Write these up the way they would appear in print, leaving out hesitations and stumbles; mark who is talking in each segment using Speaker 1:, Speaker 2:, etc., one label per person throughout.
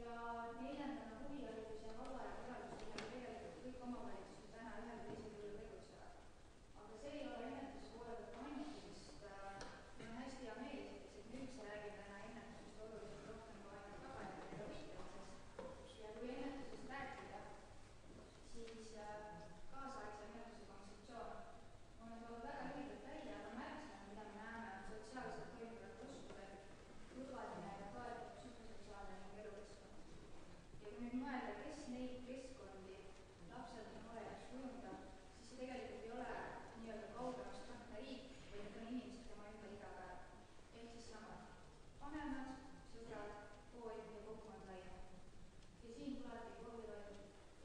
Speaker 1: ja neljandana huviharidus ja vaba aja korraldus, millega tegelikult kõik omavalitsused täna ühel või teisel kujul tegutsevad. Aga see ei ole ennetuse poole pealt ainuke, sest mul on hästi hea meel, et me üldse räägime täna ennetusest oluliselt rohkem kui ainult tagajärgedega võitlemisest. Ja kui ennetusest rääkida, siis kaasaegse ennetuse kontseptsioon on toodud väga lühidalt välja, aga märksõnad, mida me näeme, on sotsiaalselt toimivad oskused, turvaline ja toetav psühhosotsiaalne ning elukeskkond. Ja kui nüüd mõelda, kes neid keskkondi lapsed ja noore jaoks kujundab, siis see tegelikult ei ole nii-öelda kauge abstraktne riik, vaid need on inimesed tema ümber iga päev. Ehk siis samad vanemad, sõbrad, kool ja kogukond laiemalt. Ja siin tulebki kooli toimub.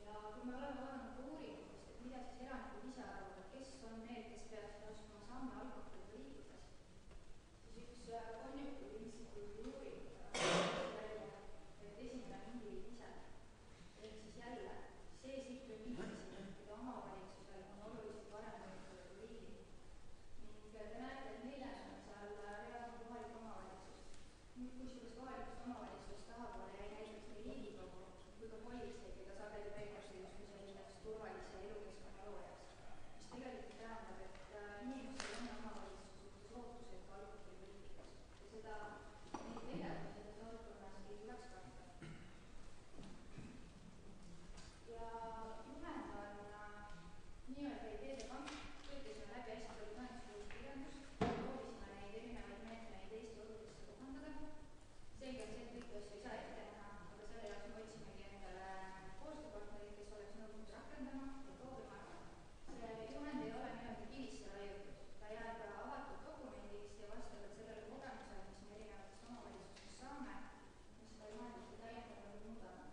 Speaker 1: Ja kui me oleme vaadanud uuringutest, et mida siis elanikud ise arvavad, kes on need, kes peaksid astuma samme alkoholipoliitikas, siis üks Konjunktuuri Instituudi uuring välja, et esimene on indiviid ise. Ehk siis jälle see sihtrühm inimesi, keda omavalitsusel on oluliselt varem mõjutada kui riigil. Ning te näete, et neljas on seal reaalne kohalik omavalitsus. Kusjuures kohalikust omavalitsusest tahapoole jäi näiteks nii Riigikogu kui ka politsei, keda sageli peetakse justkui selliseks turvalise elukeskkonna loojaks. Mis tegelikult tähendab, et inimestel on omavalitsuse suhtes ootused ka alkoholipoliitikas. Ja seda neid tegevusi selles valdkonnas ei tuleks karta. Ja juhend on nii-öelda ideede pank, töötasime läbi hästi palju tõenduspõhist kirjandust, proovisime neid erinevaid meetmeid Eesti oludesse kohandada. Selge on see, et kõiki asju ei saa ette näha, aga selle jaoks me otsimegi endale koostööpartnerid, kes oleks nõus rakendama ja proovima. See juhend ei ole nii-öelda kivisse raiutud, ta jääb avatud dokumendiks ja vastavalt sellele kogemusele, mis me erinevatest omavalitsustest saame, me seda juhendust täiendame või muudame.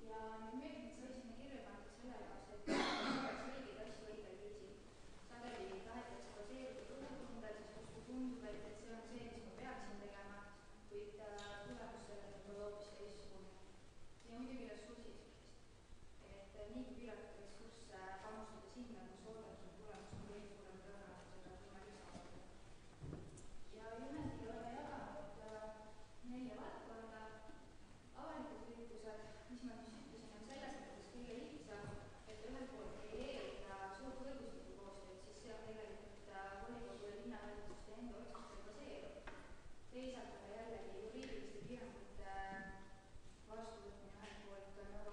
Speaker 1: Ja need meetmed saisime kirja pandud selle jaoks, et oleks õigeid asju õigel viisil. Sageli tahetakse baseerida tunnetundel, sest justkui tundub, et see on see, mis ma peaksin tegema, kuid tulemus sellele pole hoopis teistsugune. Ja muidugi ressursiks. Et nii kui piiratud ressursse panustada sinna, kus oodatud tulemus on kõige suurem tõenäosusega võimalik saada. Ja juhendiga oleme jaganud 4 valdkonda. Avalikud üritused, mis ma just ütlesin, on selles mõttes kõige lihtsam, et ühelt poolt kreeerida suurt võrgustikku koostööd, siis see on tegelikult volikogu ja linnavalitsuste enda otsustel baseerub. Teisalt aga jällegi juriidiliste piirangute vastuvõtmine ühelt poolt nõuab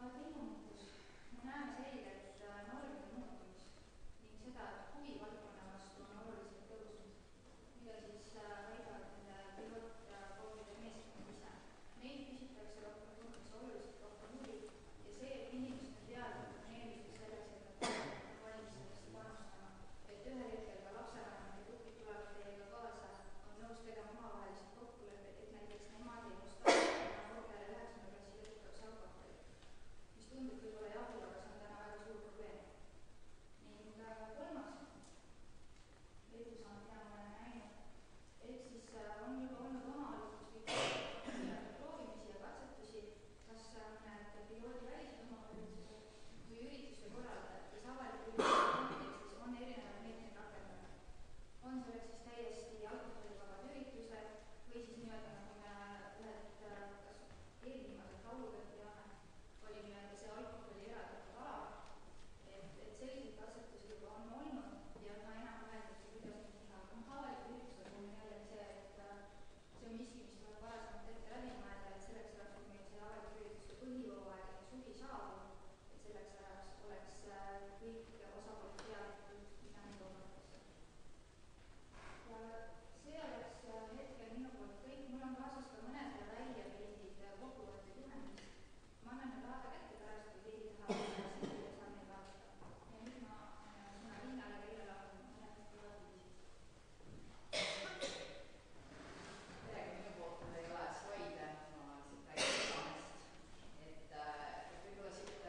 Speaker 1: tingimustes me näeme selgelt normide muutumist ning seda, et huvi valdkonna vastu on oluliselt tõusnud, mida siis väidavad nende pilootproovide meeskonnad ise. Neid küsitakse rohkem, tuntakse oluliselt rohkem huvi ja see, et inimesed on teadlikud, on eelduseks selleks, et nad on valmis sellesse panustama. Et ühel hetkel ka lapsevanemad ja grupid tulevad teiega kaasa, on nõus tegema omavahelised kokkulepped, et näiteks nemad ei osta noortele 9. klassi lõpetavaks alkoholi, mis tundub võib-olla jabur, aga see on täna väga suur probleem. Ning kolmas edusamm, mida ma olen näinud, ehk siis on juba olnud omaalgatuslikke proovimisi ja katsetusi, kas mõned piloodivälised omavalitsused või ürituste korraldajad, kes avaliku ürituse kontekstis on erinevaid meetmeid rakendanud. On selleks siis täiesti alkoholivabad üritused või siis nii-öelda nagu me ühed kas eelviimased laulud teame, oli nii-öelda see alkoholi eraldatud ala. Et selliseid katsetusi juba on olnud ja ka enam mõeldakse, kuidas neid teha. Avaliku ürituse puhul on jällegi see, et see on miski, mis tuleb varasemalt ette läbi mõelda, et selleks ajaks, kui meil see avaliku ürituste põhivooaeg ja suvi saabub, et selleks ajaks oleks kõik osapooled teadlikud, mida neid oodatakse. Ja see oleks hetkel minu poolt kõik. Mul on kaasas ka mõned väljapildid kokkuvõtted juhendist. Ma annan need vaata kätte pärast, kui keegi tahab siltida, saab neid vaadata. Ja nüüd ma annan sõna Linnale, kellel on mõned pilootiviisid.
Speaker 2: Tere, minu poolt mul ei ole slaide, ma lihtsalt räägin südamest. Võib-olla siit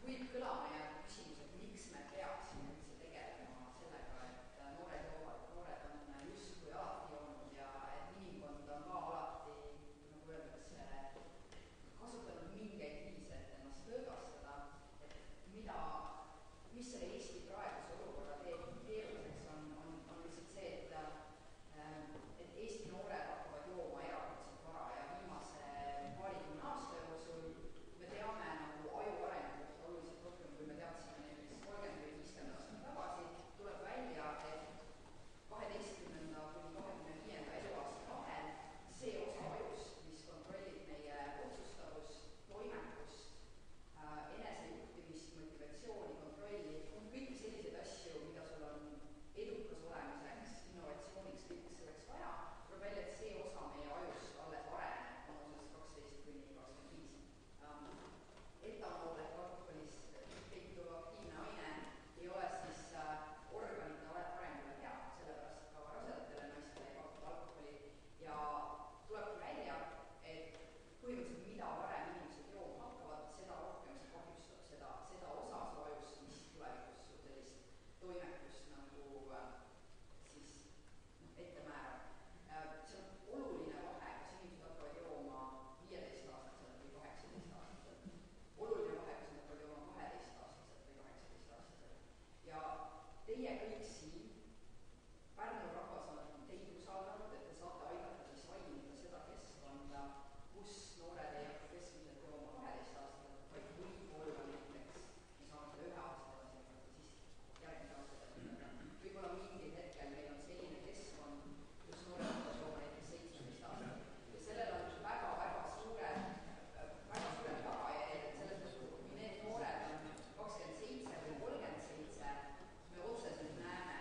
Speaker 2: võib kõlama jääda küsimus, et miks me peaksime üldse tegelema sellega, et noored joovad, noored on justkui alati joonud ja et inimkond on ka alati, nagu öeldakse, kasutanud mingeid viise, et ennast lõõgastada, et mis selle Eesti praeguse olukorra keeruliseks on lihtsalt see, et Eesti noored hakkavad jooma erakordselt vara ja viimase paarikümne aasta jooksul me teame nagu aju arengu kohta oluliselt rohkem, kui me teadsime näiteks 30 või 50 aastat tagasi, tuleb välja, et 12. kuni 25. eluaasta vahel see osa ajust, mis kontrollib meie otsustavust, toimekust, enesejuhtimist, motivatsiooni, kontrolli, kõiki selliseid asju, mida sul on edukas olemiseks, innovatsiooniks, kõigeks selleks vaja, tuleb välja, et see osa meie ajust alles areneb vanusest 12 kuni 25. Etanool ehk alkoholist peituv aktiivne aine ei ole siis organite arengule hea, sellepärast ka rasedatele naistele ei pakuta alkoholi ja tulebki välja, et põhimõtteliselt mida varem inimesed jooma hakkavad, seda rohkem see kahjustab seda osa su ajust, mis tulevikus sul sellist toimekust nagu siis ette määrab. See on oluline vahe, kas inimesed hakkavad jooma 15-aastaselt või 18-aastaselt. Oluline vahe, kas nad hakkavad jooma 12-aastaselt või 18-aastaselt. Ja teie kõik siin, Pärnu rahvas on teid usaldanud, et te saate aidata disainida seda keskkonda, kus noored ei hakka keskmiselt jooma 12-aastaselt, vaid võib-olla näiteks me saame seda 1 aasta edasi hakata, siis järgmise aasta edasi hakata. Võib-olla mingil hetkel meil on selline keskkond, kus noored hakkavad jooma näiteks 17 aastat. Ja sellel on väga suured tagajärjed, et selles mõttes, kui need noored on 27 või 37, me otseselt näeme,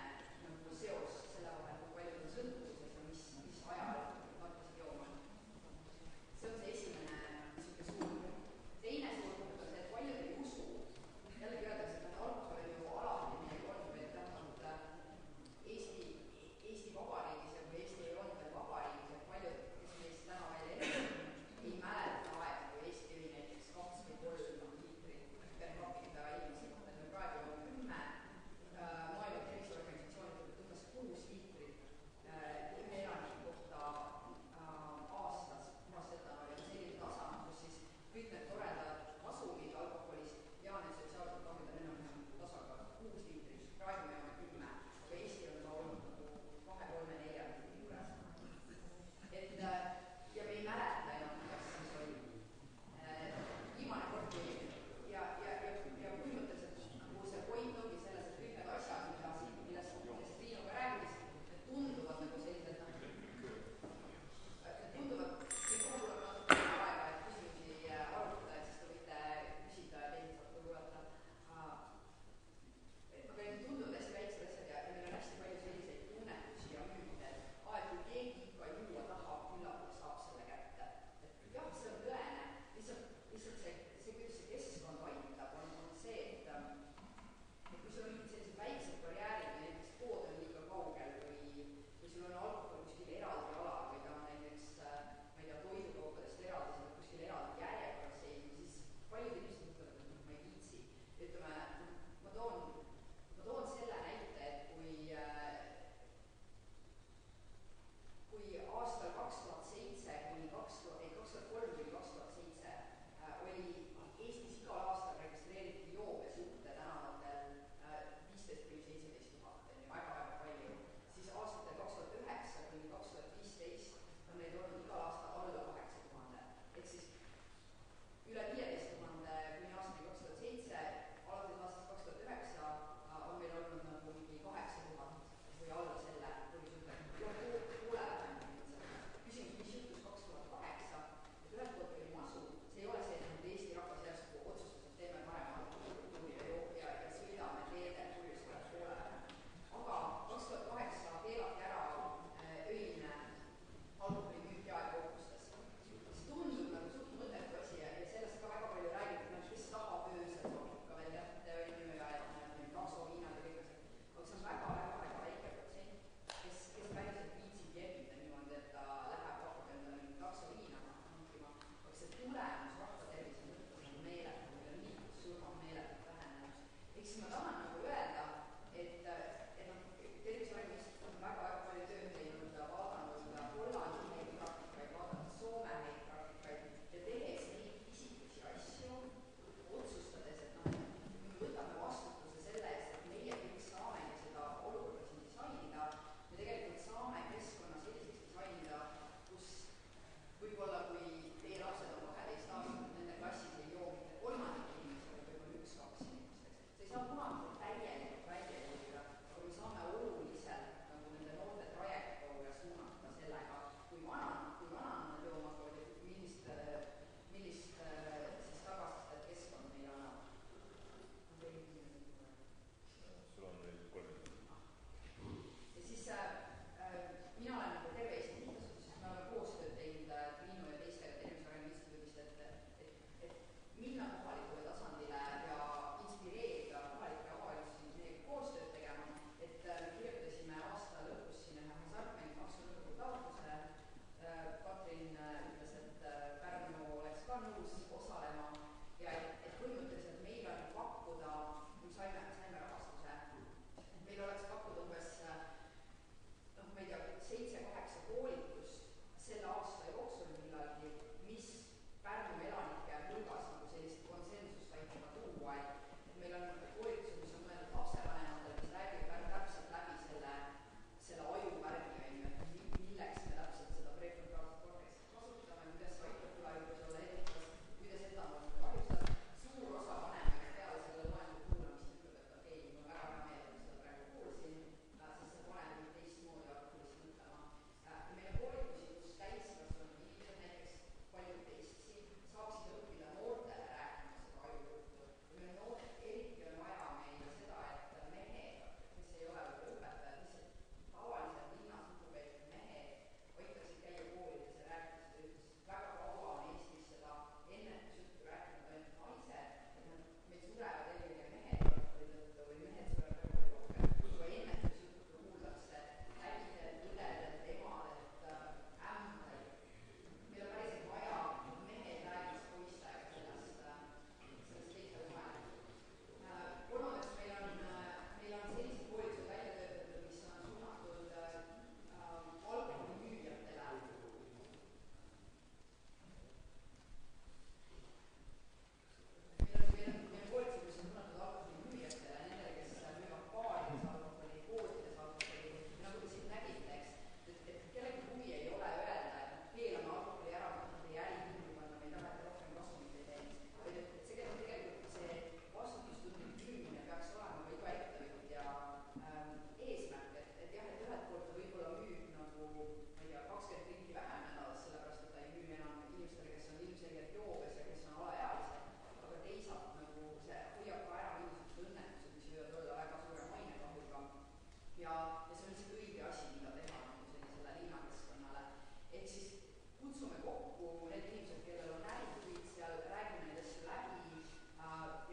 Speaker 2: kutsume kokku need inimesed, kellel on ärihuvid seal, räägime neid asju läbi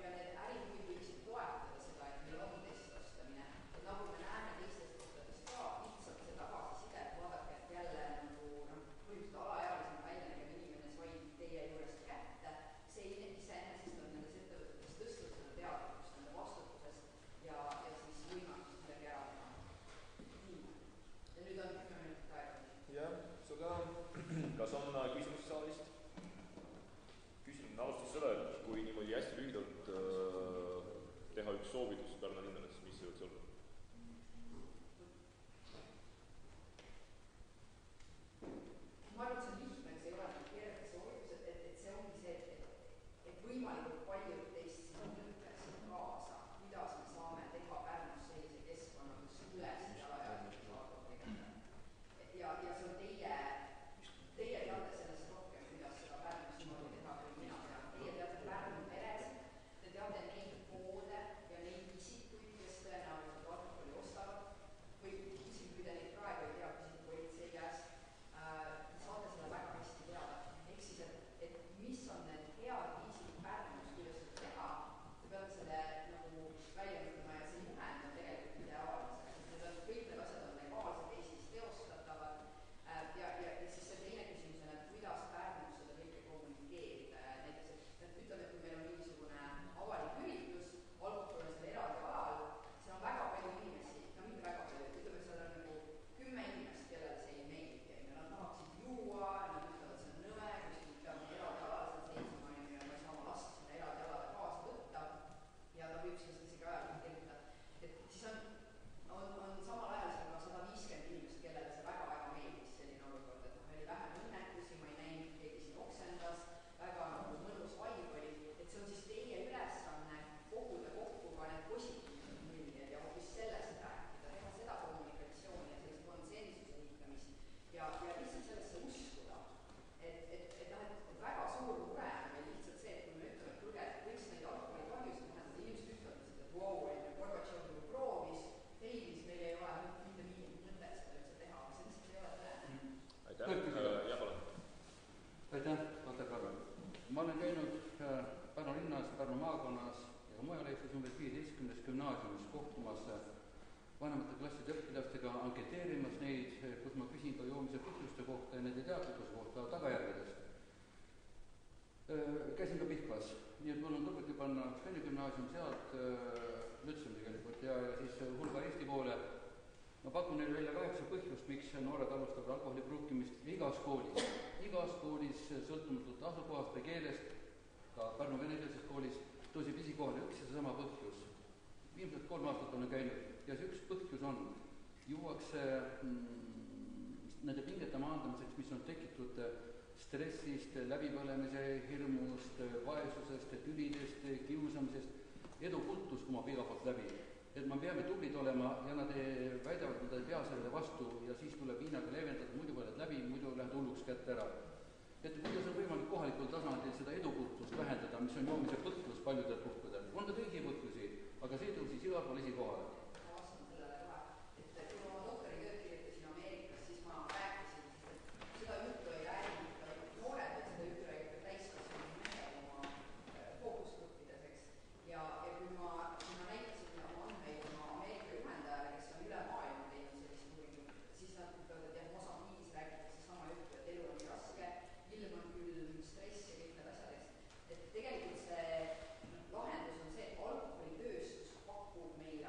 Speaker 2: ja need ärihuvid võiksid toetada seda, et meil on testastamine. Et nagu me näeme teistest kohtadest ka, lihtsalt see tagasiside, vaadake, et jälle nagu põhimõtteliselt alaealisem väljanägev inimene sai teie juurest kätte, see iseenesest on nendes ettevõtetes tõstnud seda teadlikkust nende vastutusest ja siis võimalust midagi ära teha. Nii. Ja nüüd on 10 minutit aega.
Speaker 3: Jah, suur tänu. Kas on küsimus saalist? Küsin alustus selle, et kui niimoodi hästi lühidalt teha üks soovitus Pärnu linnale, siis mis see võiks olla?
Speaker 2: Ma arvan, et see on lihtne, see ei ole kerge soovitus, et see ongi see, et võimalikult paljud teist siis mõtleksid kaasa, kuidas me saame teha Pärnus sellise keskkonna, kus ülesid alaealised saavad tegeleda. Ja see on teie teate sellest rohkem, kuidas seda Pärnus niimoodi teha, kui mina tean. Teie teate Pärnu peresid, te teate neid poode ja neid isikuid, kes tõenäoliselt alkoholi ostavad või isegi kui te neid praegu ei tea, küsite politsei käest, saate seda väga hästi teada. Ehk siis, et mis on need head viisid Pärnus, kuidas seda teha, te peate selle nagu välja mõtlema ja see juhend on tegelikult ideaalne. Kõik need asjad on legaalsed, Eestis teostatavad ja siis see teine küsimus on, et kuidas Pärnus seda kõike kommunikeerida. Näiteks, et ütleme, et kui meil on mingisugune avalik üritus, alkohol on seal eraldi alal, seal on väga palju inimesi, no mitte väga palju, ütleme, seal on nagu 10 inimest, kellele see ei meeldi. Nad tahaksid juua, nad ütlevad, see on nõme, kuskil peab nii eraldi alal seal seisma ja ma ei saa oma last sinna eraldi alale kaasa võtta ja ta võib sellest isegi ajaliselt kirjutada. Et siis on samal ajal seal ka 150 inimest, kellele see väga-väga meeldis selline olukord, et oli vähem õnnetusi, ma ei näinud, keegi siin oksendas, väga nagu mõnus vaib oli, et see on siis teie ülesanne koguda kokku ka need positiivsed muljed ja hoopis sellest rääkida, teha seda kommunikatsiooni ja sellist konsensuse ehitamist ja lihtsalt sellesse uskuda. Et väga suur mure on meil lihtsalt see, et kui me ütleme, et kuulge, võiks neid alkoholikahjusid vähendada, inimesed ütlevad lihtsalt, et vau, Gorbatšov juba proovis, feilis, meil ei ole mitte mõtet seda üldse teha, aga see lihtsalt ei ole tõene.
Speaker 3: Aitäh, ja palun.
Speaker 4: Aitäh, Ate Karl. Ma olen käinud Pärnu linnas, Pärnu maakonnas ja ka mujal Eestis umbes 15 gümnaasiumis kohtumas vanemate klasside õpilastega, anketeerimas neid, kus ma küsin ka joomise põhjuste kohta ja nende teadlikkuse kohta tagajärgedest. Käisin ka Pihkvas, nii et mul on kõrvuti panna Vene gümnaasium sealt Lütseum tegelikult ja siis hulga Eesti koole. Ma pakun neile välja 8 põhjust, miks noored alustavad alkoholi pruukimist igas koolis, sõltumatult asukohast või keelest, ka Pärnu venekeelses koolis, tõuseb isikohale üks ja seesama põhjus. Viimselt 3 aastat olen käinud ja see üks põhjus on, juuakse nende pingete maandamiseks, mis on tekitud stressist, läbipõlemise hirmust, vaesusest, tülidest, kiusamisest, edukultus kumab iga poolt läbi. Et me peame tublid olema ja nad väidavad, nad ei pea sellele vastu ja siis tuleb viinaga leevendada, muidu põled läbi, muidu lähed hulluks kätte ära. Et kuidas on võimalik kohalikul tasandil seda edukultust vähendada, mis on joomise põhjus paljudel puhkudel. On ka teisi põhjusi, aga see tõusis igal pool esikohale.
Speaker 2: Ma vastan sellele kohe, et kui ma oma doktoritööd kirjutasin Ameerikas, siis ma rääkisin, et seda juttu ei räägi noored, et seda juttu räägib ka täiskasvanud mehed oma fookusgruppides, eks. Ja kui ma näitasin oma andmeid oma Ameerika juhendajale, kes on üle maailma teinud sellist uuringut, siis nad ütlevad, et jah, Mosambiigis räägitakse sama juttu, et elu on nii raske, ilm on külm, stress ja kõik need asjad, eks. Et tegelikult see lahendus on see, et alkoholitööstus pakub meile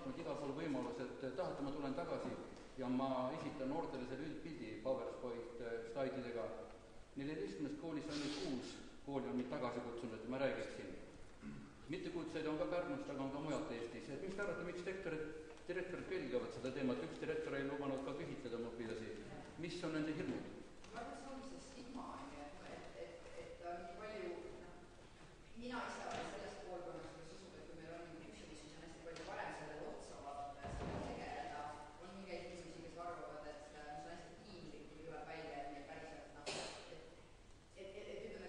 Speaker 4: kasutanud igal pool võimalus, et tahate, ma tulen tagasi ja ma esitan noortele selle üldpildi PowerPoint slaididega. 14 koolis ainult 6 kooli on mind tagasi kutsunud, et ma räägiksin. Mittekutseid on ka Pärnust, aga on ka mujalt Eestis. Et mis te arvate, miks direktorid pelgavad seda teemat? Üks direktor ei lubanud ka küsitleda oma õpilasi. Mis on nende hirmud?
Speaker 2: Ma arvan, see ongi see stigma, et nii palju, mina ise olen sellest koolkonnast, kes usub, et kui meil on küsimusi, siis on hästi palju parem sellele otsa vaadata ja sellega tegeleda. On mingeid inimesi, kes arvavad, et see on hästi piinlik, kui tuleb välja, et meil päriselt ütleme,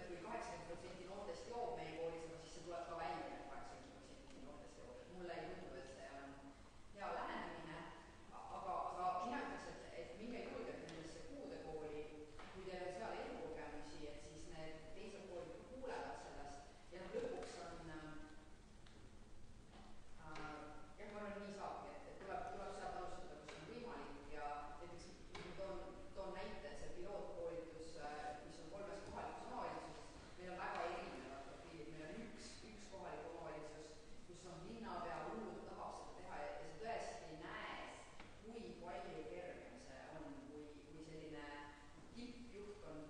Speaker 2: et kui 80% noortest joob meie koolis, aga siis see tuleb ka välja, et 80% noortest joob. Mulle ei tundu, et see on hea lähenemine, aga mina ütleks, et minge julgelt nendesse kuudekooli, kui teil on seal elukogemusi, et siis need teised koolid kuulevad sellest ja lõpuks on jah, ma arvan, nii saabki, et tuleb sealt alustada, kus on võimalik ja näiteks toon näite, see pilootkoolitus, mis on 3 kohalikus omavalitsuses, meil on väga erinevad profiilid, meil on üks kohalik omavalitsus, kus on linnapea hullult tahab seda teha ja see tõesti näes, kui palju kergem see on, kui selline tippjuhtkond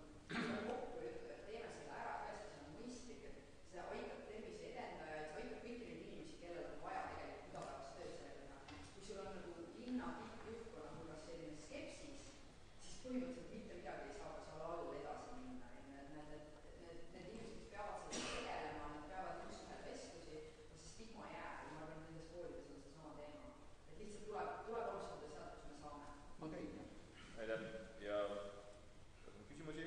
Speaker 2: kokku ja ütleb, et teeme selle ära, tõesti see on mõistlik, et see aitab tervise edendajaid, see aitab kõiki neid inimesi, kellel on vaja tegelikult igapäevast tööd sellega teha. Kui sul on nagu linna tippjuhtkonna hulgas selline skepsis, siis põhimõtteliselt mitte midagi ei saa ka seal all edasi minna. Need inimesed, kes peavad sellega tegelema, need peavad just nimelt vestlusi, aga see stigma jääb ja ma arvan, et nendes koolides on see sama teema. Et lihtsalt tuleb alustada sealt, kus me saame.
Speaker 4: Okei.
Speaker 3: Aitäh. Ja kas on küsimusi?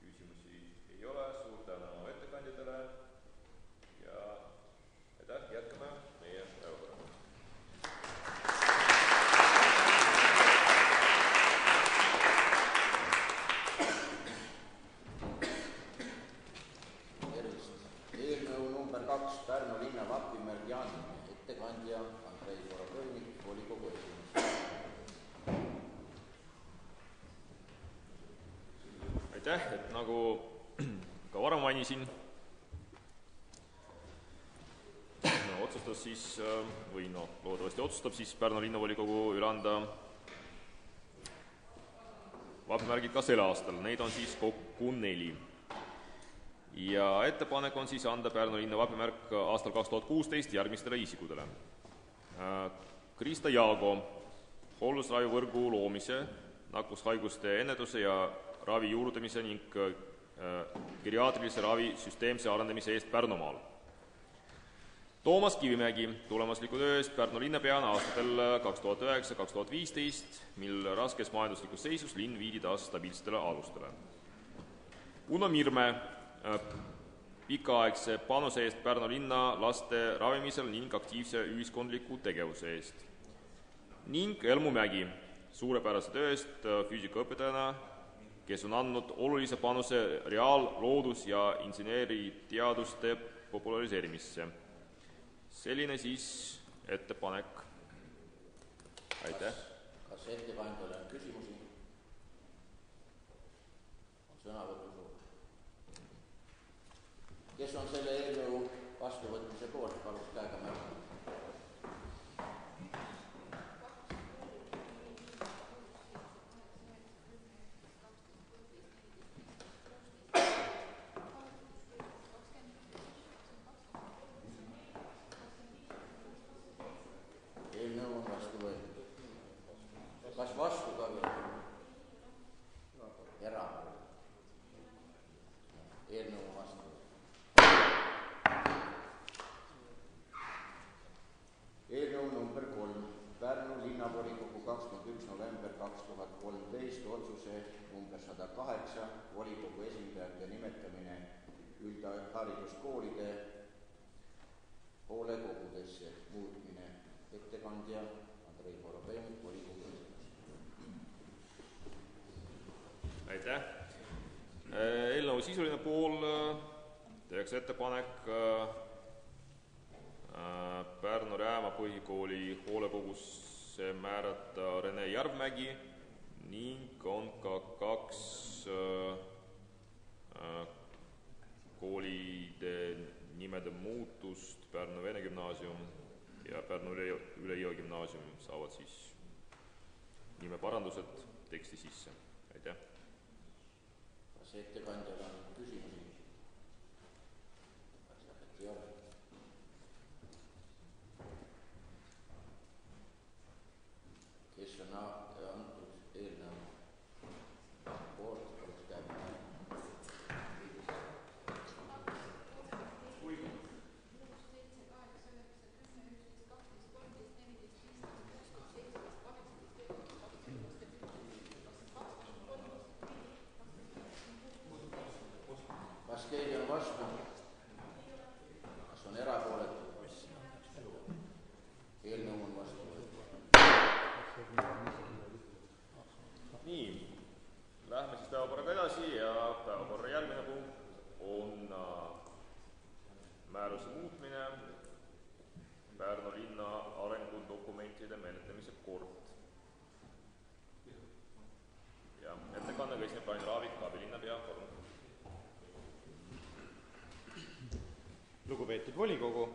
Speaker 3: Küsimusi ei ole. Suur tänu ettekandjatele ja aitäh, jätkame meie päevakorraga.
Speaker 5: Tervist. Eelnõu number 2, Pärnu linna vapimärgi andmine. Ettekandja Andrei Korobõivnik, volikogu esimees.
Speaker 3: Aitäh, et nagu ka varem mainisin, otsustas siis, või loodavasti otsustab siis Pärnu linnavolikogu üle anda vapimärgid ka sel aastal. Neid on siis kokku 4. Ja ettepanek on siis anda Pärnu linna vapimärk aastal 2016 järgmistele isikutele. Krista Jaago hooldusravivõrgu loomise, nakkushaiguste ennetuse ja ravi juurutamise ning geriaatrilise ravi süsteemse arendamise eest Pärnumaal. Toomas Kivimägi tulemusliku töö eest Pärnu linnapeana aastatel 2009-2015, mil raskes majanduslikus seisus linn viidi taas stabiilsetele alustele. Uno Mirme pikaaegse panuse eest Pärnu linna laste ravimisel ning aktiivse ühiskondliku tegevuse eest. Ning Elmu Mägi suurepärase töö eest füüsikaõpetajana, kes on andnud olulise panuse reaal-, loodus- ja inseneeriteaduste populariseerimisse. Selline siis ettepanek. Aitäh.
Speaker 5: Kas ettekandjale on küsimusi? On sõnavõtusoov? Kes on selle eelnõu vastuvõtmise poolt, palus käega märkida. Eelnõu on vastu võetud. Kas vastu ka veel? Eelnõu on vastu võetud. Eelnõu number 3. Pärnu linnavolikogu 21. november 2013 otsuse number 108 volikogu esindajate nimetamine üldhariduskoolide hoolekogudesse muutmine. Ettekandja Andrei Korobõivnik, volikogu esimees.
Speaker 3: Aitäh. Eelnõu sisuline pool, tehakse ettepanek Pärnu Rääma põhikooli hoolekogusse määrata Rene Järvmägi ning on ka 2 koolide nimede muutust, Pärnu Vene Gümnaasium ja Pärnu Üle Jõe gümnaasium saavad siis nimeparandused teksti sisse. Aitäh!
Speaker 5: Kas ettekandjal on küsimusi? Ei ole. Kes on antud eelnõu poolt, oleks käib? Kas keegi on vastu? Kas on erapooletud? Eelnõu on vastu võetud.
Speaker 3: Nii, lähme siis päevakorraga edasi ja päevakorra järgmine punkt on määruse muutmine, Pärnu linna arengudokumentide menetlemise kord. Ja ettekannega esineb Rain Raavik, abilinnapea, palun.
Speaker 6: Lugupeetud volikogu,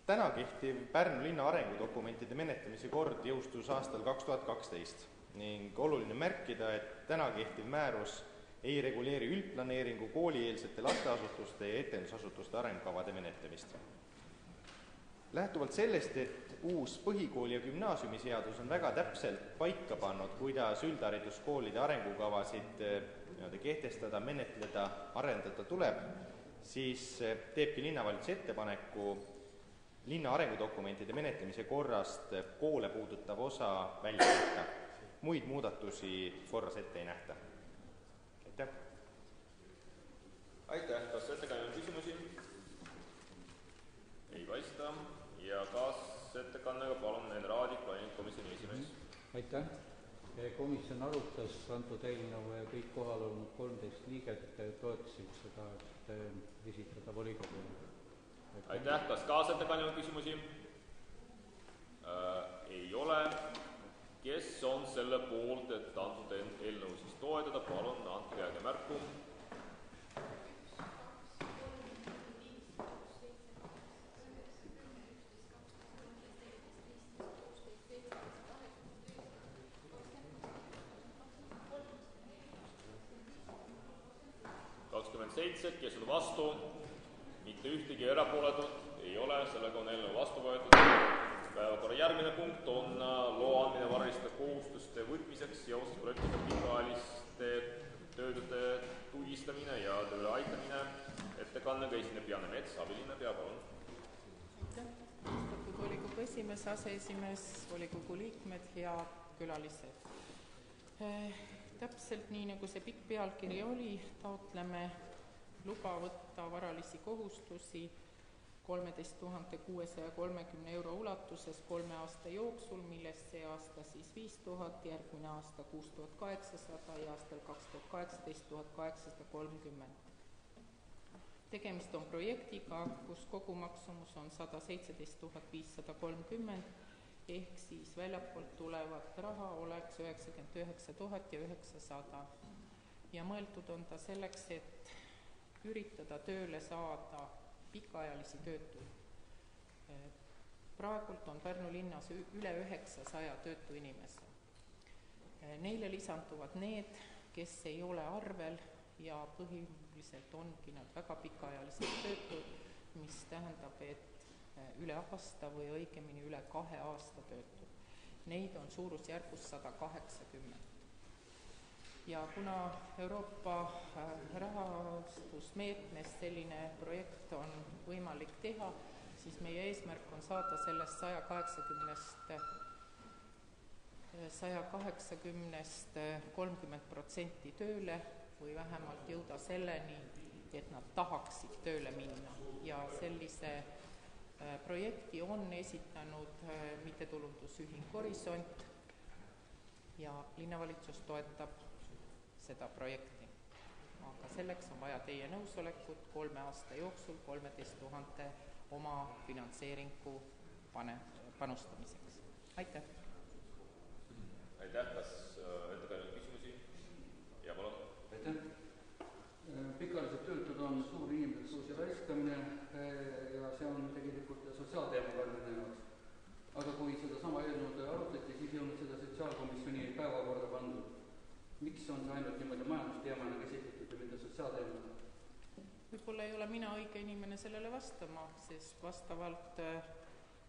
Speaker 6: täna kehtiv Pärnu linna arengudokumentide menetlemise kord jõustus aastal 2012 ning oluline märkida, et täna kehtiv määrus ei reguleeri üldplaneeringu, koolieelsete lasteasutuste ja etendusasutuste arengukavade menetlemist. Lähtuvalt sellest, et uus põhikooli- ja gümnaasiumiseadus on väga täpselt paika pannud, kuidas üldhariduskoolide arengukavasid kehtestada, menetleda, arendada tuleb, siis teebki linnavalitsus ettepaneku linna arengudokumentide menetlemise korrast koole puudutav osa välja jätta. Muid muudatusi korras ette ei nähta. Aitäh!
Speaker 3: Aitäh! Kas ettekandjal on küsimusi? Ei paista. Ja kaasettekannega palun Ene Raadik, komisjoni esimees.
Speaker 7: Aitäh! Komisjon arutas antud eelnõu ja kõik kohal olnud 13 liiget toetasid seda, et esitada volikogule.
Speaker 3: Aitäh! Kas kaasettekandjal on küsimusi? Ei ole. Kes on selle poolt, et antud eelnõu siis toetada? Palun andke käega märku. Kes on vastu, mitte ühtegi erapooletut ei ole, sellega on eelnõu vastu võetud. Päevakorra järgmine punkt on loa andmine varaliste kohustuste võtmiseks seoses projektiga pikaajaliste töötute tugistamine ja tööle aitamine. Ettekannega esineb Janne Mets, abilinnapea, palun.
Speaker 8: Aitäh, austatud volikogu esimees, aseesimees, volikogu liikmed ja külalised. Täpselt nii, nagu see pikk pealkiri oli, taotleme luba võtta varalisi kohustusi 13 630 euro ulatuses 3 aasta jooksul, millest see aasta siis 5000, järgmine aasta 6800 ja aastal 2018 1830. Tegemist on projektiga, kus kogumaksumus on 117 530 ehk siis väljapoolt tulevat raha oleks 99 900 ja mõeldud on ta selleks, et üritada tööle saada pikaajalisi töötuid. Praegult on Pärnu linnas üle 900 töötu inimese. Neile lisanduvad need, kes ei ole arvel ja põhiliselt ongi nad väga pikaajalised töötud, mis tähendab, et üle aasta või õigemini üle 2 aasta töötud. Neid on suurusjärgus 180. Ja kuna Euroopa rahastusmeetmes selline projekt on võimalik teha, siis meie eesmärk on saada sellest 180-st 30% tööle või vähemalt jõuda selleni, et nad tahaksid tööle minna. Ja sellise projekti on esitanud mittetulundusühing Horisont ja linnavalitsus toetab seda projekti. Aga selleks on vaja teie nõusolekut 3 aasta jooksul 13 000 oma finantseeringu panustamiseks. Aitäh!
Speaker 3: Aitäh! Kas ettekandjal küsimusi? Ja palun!
Speaker 4: Aitäh! Pikaajalised töötud on suur inimressursi raiskamine ja see on tegelikult sotsiaalteema Pärnu jaoks.
Speaker 8: võib-olla ei ole mina õige inimene sellele vastama, sest vastavalt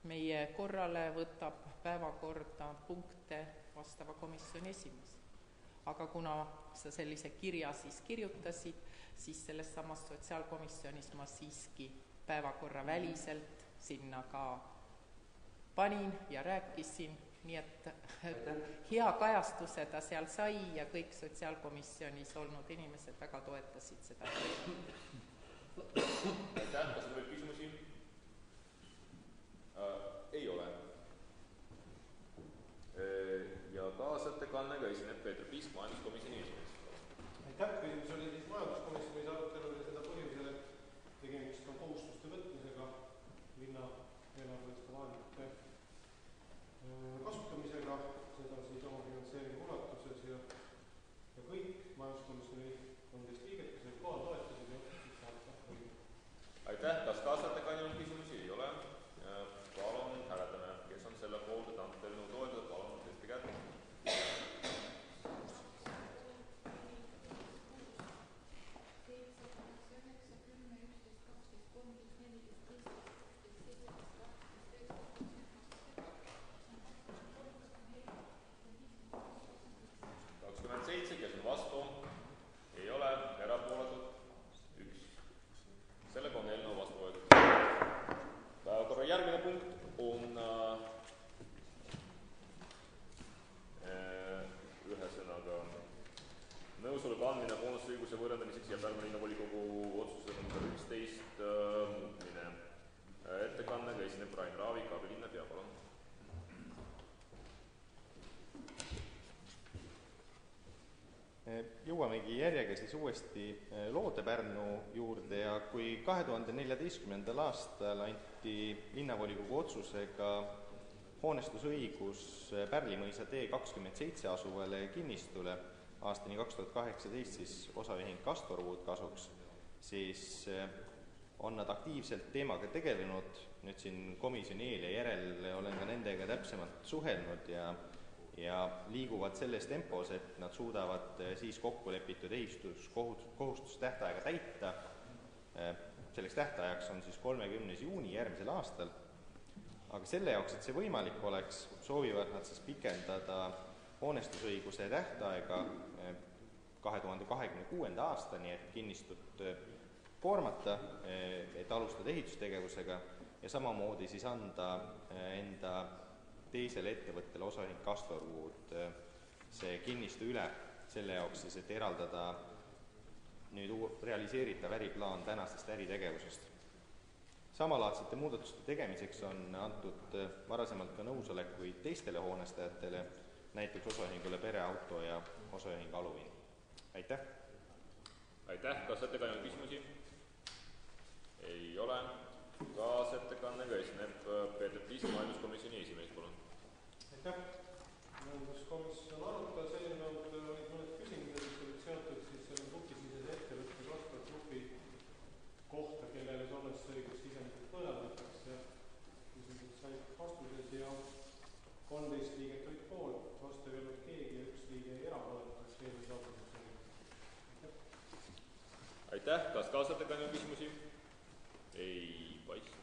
Speaker 8: meie korrale võtab päevakorda punkte vastava komisjoni esimees. Aga kuna sa sellise kirja siis kirjutasid, siis selles samas sotsiaalkomisjonis ma siiski päevakorra väliselt sinna ka panin ja rääkisin, nii et hea kajastuse ta seal sai ja kõik sotsiaalkomisjonis olnud inimesed väga toetasid seda.
Speaker 3: Aitäh, kas on veel küsimusi? Ei ole. Ja kaasettekannega esineb Peeter Piisk, majanduskomisjoni esimees.
Speaker 6: Aitäh, küsimus oli siis majanduskomisjonis arutelul ja seda põhjusel, et tegemist on kohustuste võtmisega linna eelarveliste vahendite kasutamisega, seda siis omafinantseeringu ulatuses ja kõik majanduskomisjoni 13 liiget, kes olid kohal, toetasid ja otsustasid saata õige.
Speaker 3: Aitäh, kas kaasettekandjal on küsimusi? Ei ole. Palun hääletame, kes on selle poolt, et antud eelnõu toetada, palun tõstke kätt. Nõusoleku andmine hoonestuse võõrandamiseks ja Pärnu linnavolikogu otsuse number 11 muutmine. Ettekannega esineb Rain Raavik, abilinnapea, palun.
Speaker 6: Jõuamegi järjega siis uuesti Loode-Pärnu juurde ja kui 2014. aastal anti linnavolikogu otsusega hoonestusõigus Pärlimõisa T27 asuvale kinnistule aastani 2018 siis osaühing Castorwood kasuks, siis on nad aktiivselt teemaga tegelenud, nüüd siin komisjoni eel ja järel olen ka nendega täpsemalt suhelnud ja liiguvad selles tempos, et nad suudavad siis kokkulepitud ehistuskohustustähtaega täita. Selleks tähtajaks on siis 30. juuni järgmisel aastal, aga selle jaoks, et see võimalik oleks, soovivad nad siis pikendada hoonestusõiguse tähtaega 2026. aastani, et kinnistut koormata, et alustada ehitustegevusega ja samamoodi siis anda enda teisele ettevõttele osaühing Castorwood see kinnistu üle selle jaoks siis, et eraldada nüüd realiseeritav äriplaan tänasest äritegevusest. Samalaadsete muudatuste tegemiseks on antud varasemalt ka nõusolekuid teistele hoonestajatele, näiteks osaühingule Pereauto ja osaühing Aluvin. Aitäh!
Speaker 3: Aitäh! Kas ettekandjal küsimusi? Ei ole. Kaasettekannega esineb Peeter Piisk, majanduskomisjoni esimees, palun.
Speaker 6: Aitäh! Majanduskomisjon arutas eelnõud, olid mõned küsimused, mis olid seotud siis selle gruppisisese ettevõtte Kasper Grupi kohta, kellele hoonestusõigus sisemiselt võõrandatakse. Küsimused said vastuses ja 13 liiget olid poolt, vastu ei olnud keegi ja 1 liige erapooletuks eelmise otsuseks.
Speaker 3: Aitäh! Kas kaasettekandjal küsimusi? Ei paista.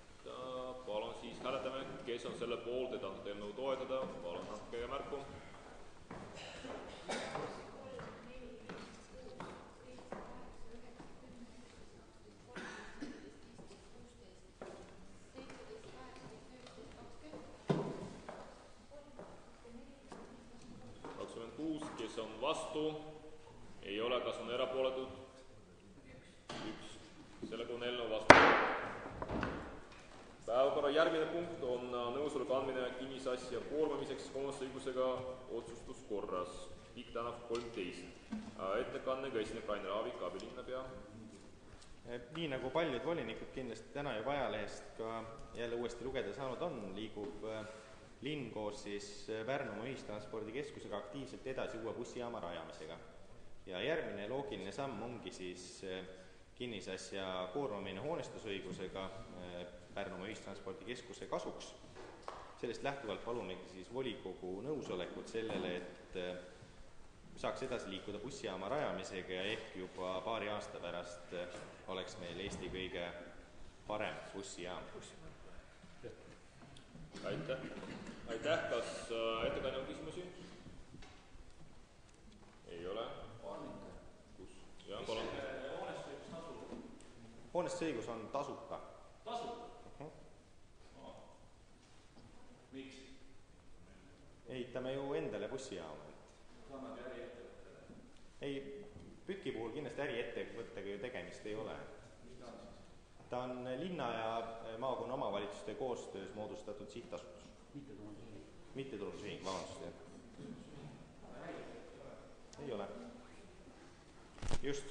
Speaker 3: Palun siis hääletame, kes on selle poolt, et antud eelnõu toetada. Palun andke märku. Kes on vastu? Ei ole. Kas on erapooletud? 1. Sellega on eelnõu vastu. Päevakorra järgmine punkt on nõusoleku andmine kinnisasja koormamiseks hoonestusõigusega otsustuskorras. Pikk tänav 13. Ettekannega esineb Rain Raavik, abilinnapea.
Speaker 6: Nii nagu paljud volinikud kindlasti täna juba ajalehest ka jälle uuesti lugeda saanud on, liigub linn koos siis Pärnumaa ühistranspordikeskusega aktiivselt edasi uue bussijaama rajamisega. Ja järgmine loogiline samm ongi siis kinnisasja koormamine hoonestusõigusega Pärnumaa ühistranspordikeskuse kasuks. Sellest lähtuvalt palumegi siis volikogu nõusolekut sellele, et saaks edasi liikuda bussijaama rajamisega ja ehk juba paari aasta pärast oleks meil Eesti kõige parem bussijaam.
Speaker 3: Aitäh. Kas ettekandjal on küsimusi? Ei ole. Kus? Jah, palun.
Speaker 6: Hoonestusõigus on tasuta.
Speaker 9: Miks?
Speaker 6: Ehitame ju endale bussijaama. Ei, Püki puhul kindlasti äriettevõttega ju tegemist ei ole. Ta on linna ja maakonna omavalitsuste koostöös moodustatud sihtasutus. Mittetulundusühing, vabandust. Ei ole. Just,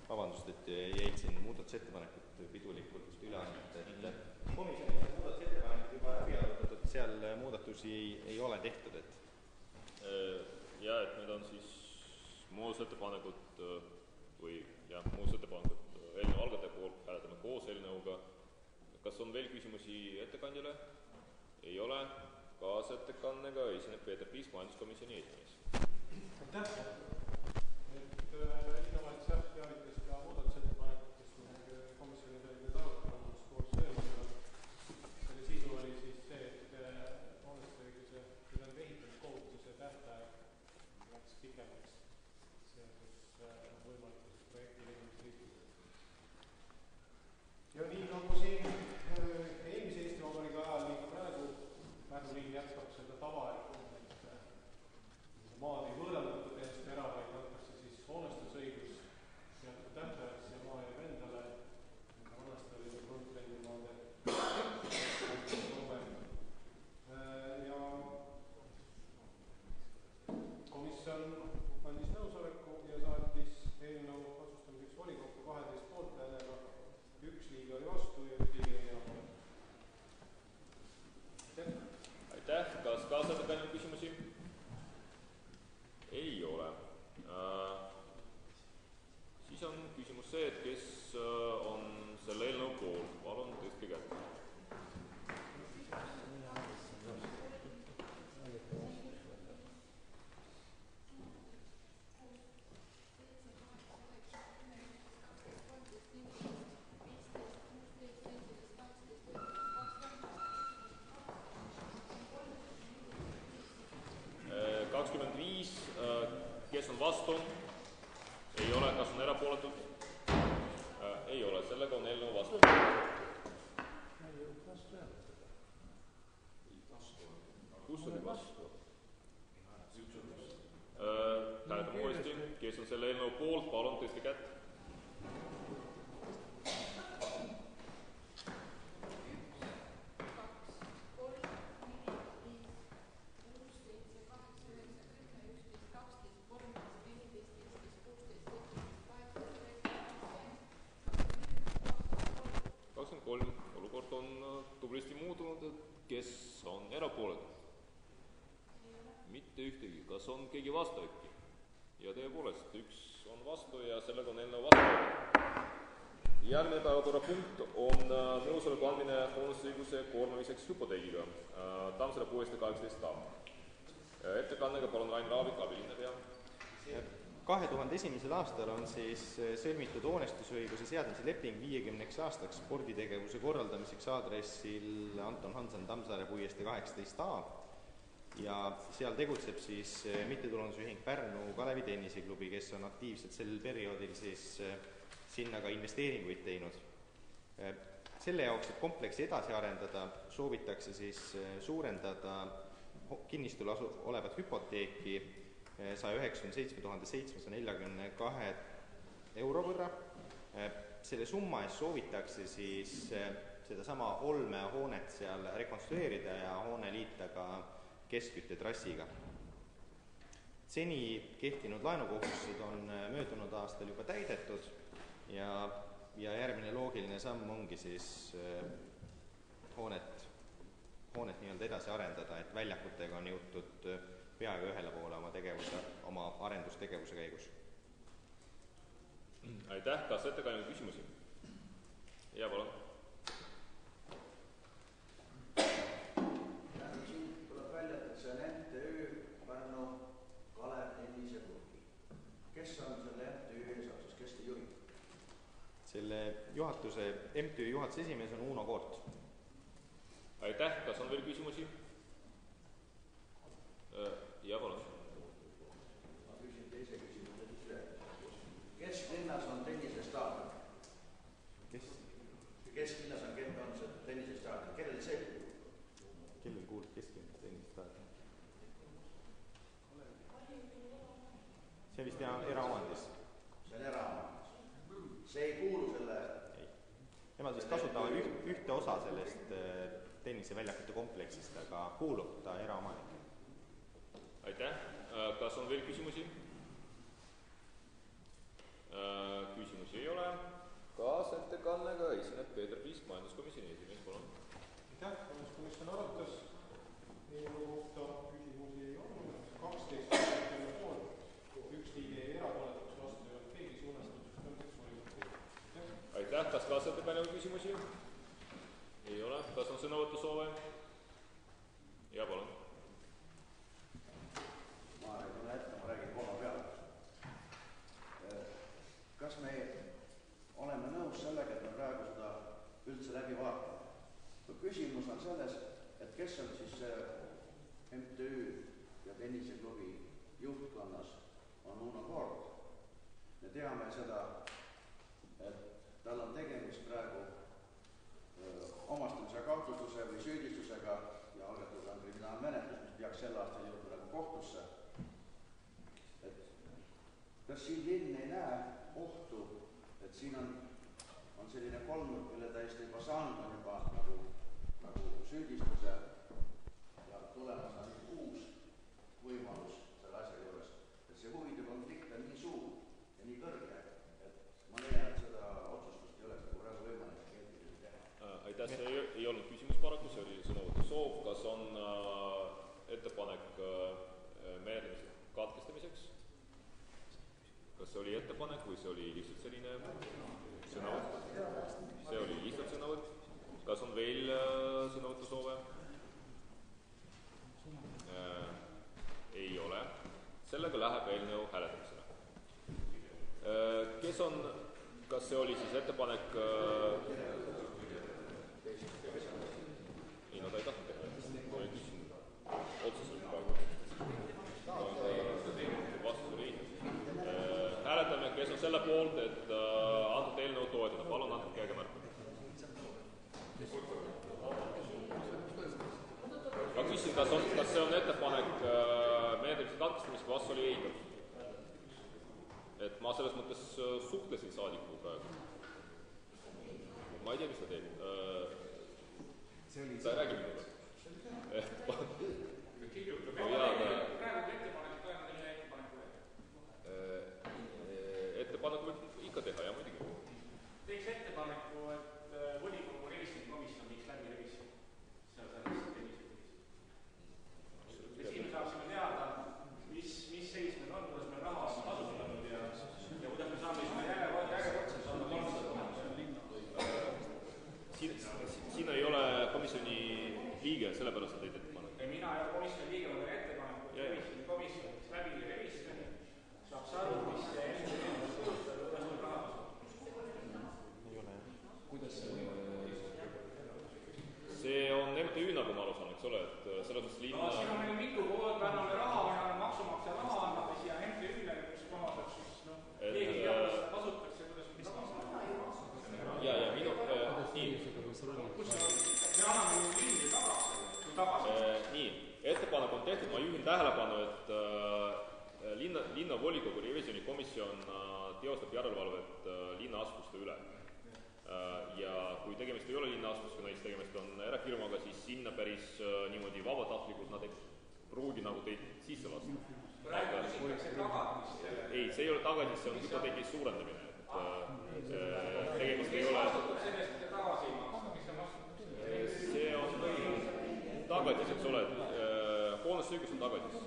Speaker 6: vabandust, et jäid siin muudatusettepanekut pidulikult üle andnud, et komisjonis on muudatusettepanekud juba läbi arutatud, seal muudatusi ei ole tehtud, et
Speaker 3: ja, et need on siis muudatusettepanekud eelnõu algataja poolt, hääletame koos eelnõuga. Kas on veel küsimusi ettekandjale? Ei ole. Kaasettekannega esineb Peeter Piisk, majanduskomisjoni esimees.
Speaker 9: Aitäh! Linnavalitsus teavitas ka muudatusettepanekutest, komisjonis olid need arutelud koos eelnõuga. Selle sisu oli siis see, et hoonestusõiguse ehitamiskohustuse tähtaeg läks pikemaks seoses võimalikus projekti tegemisriikides. Ja nii nagu siin eelmise Eesti Vabariigi ajal, nii praegu Pärnu linn jätkab seda tava, et maad ei võõrandata teist ära, vaid antakse siis hoonestusõigus teatud tähtajaks ja maa jääb endale. Vanasti oli see frontrendimaade ja komisjon andis nõusoleku ja saatis eelnõu otsustamiseks volikokku 12 poolthäälega, 1 liige oli vastu ja 1 liige ei ole.
Speaker 3: Aitäh. Kas kaasettekandjal on küsimusi? Ei ole. Siis on küsimus see, et kes on selle eelnõu poolt. Palun tõstke kätt. Kes on vastu? Ei ole. Kas on erapooletud? Ei ole. Sellega on eelnõu vastu. Kus oli vastu? Hääletame uuesti. Kes on selle eelnõu poolt? Palun tõstke kätt. Olukord on tublisti muutunud, kes on erapooletud? Mitte ühtegi. Kas on keegi vastu äkki? Ja tõepoolest, 1 on vastu ja sellega on eelnõu vastu. Järgmine päevakorrapunkt on nõusoleku andmine hoonestusõiguse koormamiseks hüpoteegiga. Tammsaare 618a. Ettekannega palun Rain Raavik, abilinnapea.
Speaker 6: 2001. aastal on siis sõlmitud hoonestusõiguse seadmise leping 50 aastaks sporditegevuse korraldamiseks aadressil Anton Hansen Tammsaare puiestee 18a ja seal tegutseb siis mittetulundusühing Pärnu Kalevi tenniseklubi, kes on aktiivselt sel perioodil siis sinna ka investeeringuid teinud. Selle jaoks, et kompleksi edasi arendada, soovitakse siis suurendada kinnistul olevat hüpoteeki 197 742 euro võrra. Selle summa eest soovitakse siis sedasama olmehoonet seal rekonstrueerida ja hoone liita ka keskküttetrassiga. Seni kehtinud laenukohustused on möödunud aastal juba täidetud ja järgmine loogiline samm ongi siis hoonet nii-öelda edasi arendada, et väljakutega on jõutud peaaegu ühele poole oma arendustegevuse käigus.
Speaker 3: Aitäh. Kas ettekandjal on küsimusi? Ja, palun.
Speaker 10: Siin tuleb välja, et see on MTÜ Pärnu Kalev tenniseklubi. Kes on selle MTÜ eesotsas, kes te juhib?
Speaker 6: selle juhatuse, MTÜ juhatuse esimees on Uno Koort.
Speaker 3: Aitäh, kas on veel küsimusi? Ja palun.
Speaker 10: Ma küsin teise küsimuse siis üle. Kesklinnas on tennisestaadion. Kesklinnas on tennisestaadion. Kellel see kuulub?
Speaker 6: Kellel kuulub kesklinnas tennisestaadion? See vist eraomandis.
Speaker 10: See on eraomandis. See ei kuulu selle...
Speaker 6: Ei. Nemad vist kasutavad ühte osa sellest tenniseväljakute kompleksist, aga kuulub ta eraomanik.
Speaker 3: Aitäh. Kas on veel küsimusi? Küsimusi ei ole. Kaasettekannega esineb Peeter Priisk, majanduskomisjoni esimees, palun.
Speaker 9: Aitäh, majanduskomisjon arutas eelnõu kohta, küsimusi ei olnud. 12 poolt, 1 liige erapooletuks vastu ei olnud keegi, suunastatud volikogu.
Speaker 3: Aitäh, kas kaasettekannega küsimusi? Ei ole. Kas on sõnavõtusoove? Ja palun.
Speaker 10: Ma räägin koha peal. Kas me oleme nõus sellega, et me praegu seda üldse läbi vaatame? Küsimus on selles, et kes on siis MTÜ ja tenniseklubi juhtkonnas on Uno Koort. Me teame seda, et tal on tegemist praegu omastamise kahtlustuse või süüdistusega ja algatada on kriminaalmenetlus, mis peaks sel aastal jõudma nagu kohtusse. Et kas siin linn ei näe ohtu, et siin on selline kolmnurk, mille täiesti juba saanud on juba nagu süüdistuse ja tulemas on uus võimalus selle asja juures. Et see huvide konflikt on nii suur ja nii kõrge, et ma leian, et seda otsustust ei oleks nagu praegu võimalik keelduda teha.
Speaker 3: Aitäh, see ei olnud küsimus paraku, see oli sõnavõtu soov. Kas on ettepanek menetlemise katkestamiseks? Kas see oli ettepanek või see oli lihtsalt selline sõnavõtt? See oli lihtsalt sõnavõtt. Kas on veel sõnavõtusoove? Ei ole. Sellega läheb eelnõu hääletamisele. Kes on, kas see oli siis ettepanek... Ei, no ta ei tahtnud teha. Ma ei küsin otseselt praegu. Vastus oli hääletame, kes on selle poolt, et antud eelnõu toetada. Palun antud käega märku. Ma küsin, kas see on ettepanek menetlemise katkestamiseks, vastu oli ei. Et ma selles mõttes suhtlesin saadikuga praegu. Ma ei tea, mis ta teeb. Ta ei räägi minuga. Ettepanek võib ikka teha, jah, muidugi.
Speaker 11: Teeks ettepaneku, et volikogu revisjonikomisjon viiks läbi revisjon. Selles tenniseklumis. Ja siin saaksime teada, mis seis meil on, kuidas meil raha on kasutatud ja kuidas me saame sinna järjekordselt saada
Speaker 3: Siin ei ole komisjoni liige, sellepärast et teid ettepanek.
Speaker 11: Mina ei ole komisjoni liige, ma teen ettepaneku, et revisjonikomisjon viiks läbi revisjoni, saaks aru, mis see
Speaker 3: See on MTÜ, nagu ma aru saan, eks ole, et selles mõttes linna...
Speaker 11: No siin on meil mitu pood, me anname raha, maksumaksja raha anname siia MTÜ-le, kus kohas, siis keegi teab, kuidas seda kasutatakse, kuidas me tagasi.
Speaker 3: Ja minu... Nii.
Speaker 11: Me anname ju linni tagasi.
Speaker 3: Nii, ettepanek on tehtud, ma juhin tähelepanu, et linnavolikogu revisjonikomisjon teostab järelevalvet linnaasutuste üle. Ja kui tegemist ei ole linnaasutustega, näiteks tegemist on erafirmaga, siis sinna päris niimoodi vabatahtlikult nad ei pruugi nagu teid sisse lasta.
Speaker 11: Praegu küsitakse tagatist.
Speaker 3: Ei, see ei ole tagatist, see on hüpoteegi suurendamine. Tegemist ei ole... See on tagatis, eks ole, hoonesõigus on tagatis,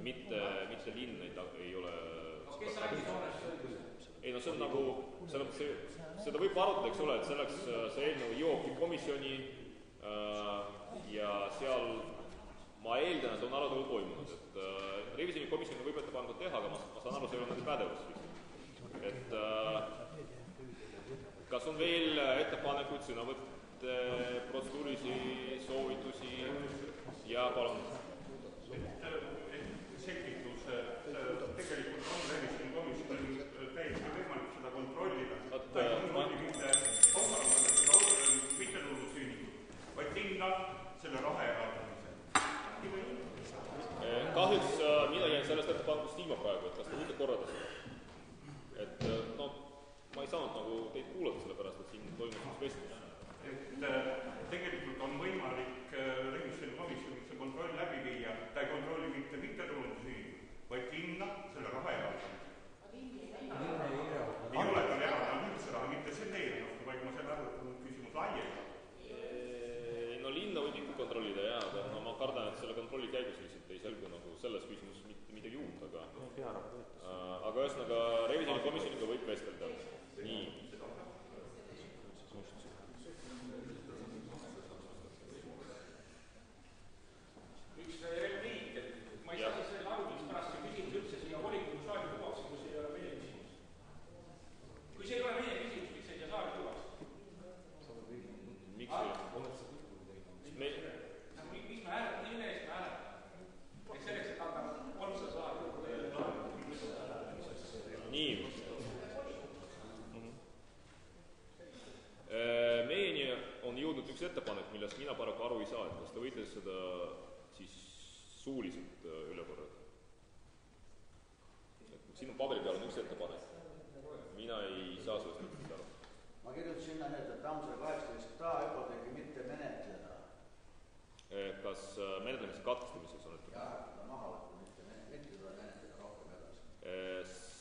Speaker 3: mitte linn ei ole...
Speaker 11: Kes andis hoonesõigus?
Speaker 3: Ei, no see on nagu, seda võib arutada, eks ole, et selleks see eelnõu jõuabki komisjoni ja seal ma eeldan, et on arutelu toimunud, et revisjonikomisjoni võib ettepanekud teha, aga ma saan aru, see ei ole nende pädevus. Et Kas on veel ettepanekuid, sõnavõtte, protseduurilisi soovitusi ja palun?
Speaker 11: Selgitus, tegelikult on revisjonikomisjonil täiesti võimalik seda kontrollida. Ta ei kontrolli mitte mittetulundusühingut, vaid linna selle raha eraldamise.
Speaker 3: Kahjuks mina jään sellest ettepanekust ilma praegu, et kas te võite korrada seda? Et no, ma ei saanud nagu teid kuulata, sellepärast, et siin toimus üks vestlus.
Speaker 11: Et tegelikult on võimalik revisjonikomisjonil see kontroll läbi viia, ta ei kontrolli mitte mittetulundusühingut, vaid linna selle raha eraldamise. Ei ole tal eraldanud üldse raha, mitte selle eelnõuga, vaid ma selle aru, et küsimus laiemalt.
Speaker 3: No linna võib ikka kontrollida, jaa, aga no, ma kardan, et selle kontrolli käigus lihtsalt ei selgu nagu selles küsimuses midagi uut, aga ühesõnaga revisjonikomisjoniga võib vestelda. Nii.
Speaker 11: Üks repliik, et ma ei saa siis selle aru, mis pärast see küsimus üldse siia volikogu saali tuuakse, kui see ei ole meie küsimus. Kui see ei ole meie küsimus, miks see siia saali tuuakse?
Speaker 3: Miks see?
Speaker 11: Miks me hääletame, mille eest me hääletame? Et selleks, et anda 300 saali.
Speaker 3: Nii. Meieni on jõudnud üks ettepanek, millest mina paraku aru ei saa, et kas te võite seda siis suuliselt üle korrata? Siin on paberi peal on üks ettepanek. Mina ei saa sellest mõttest aru.
Speaker 10: Ma kirjutasin sinna need, et Tammsaare 18 hüpoteegi mitte menetleda.
Speaker 3: Kas menetlemise katkestamiseks on ettepanek?
Speaker 10: Jah, maha võtta, mitte tuleb menetleda rohkem edasi.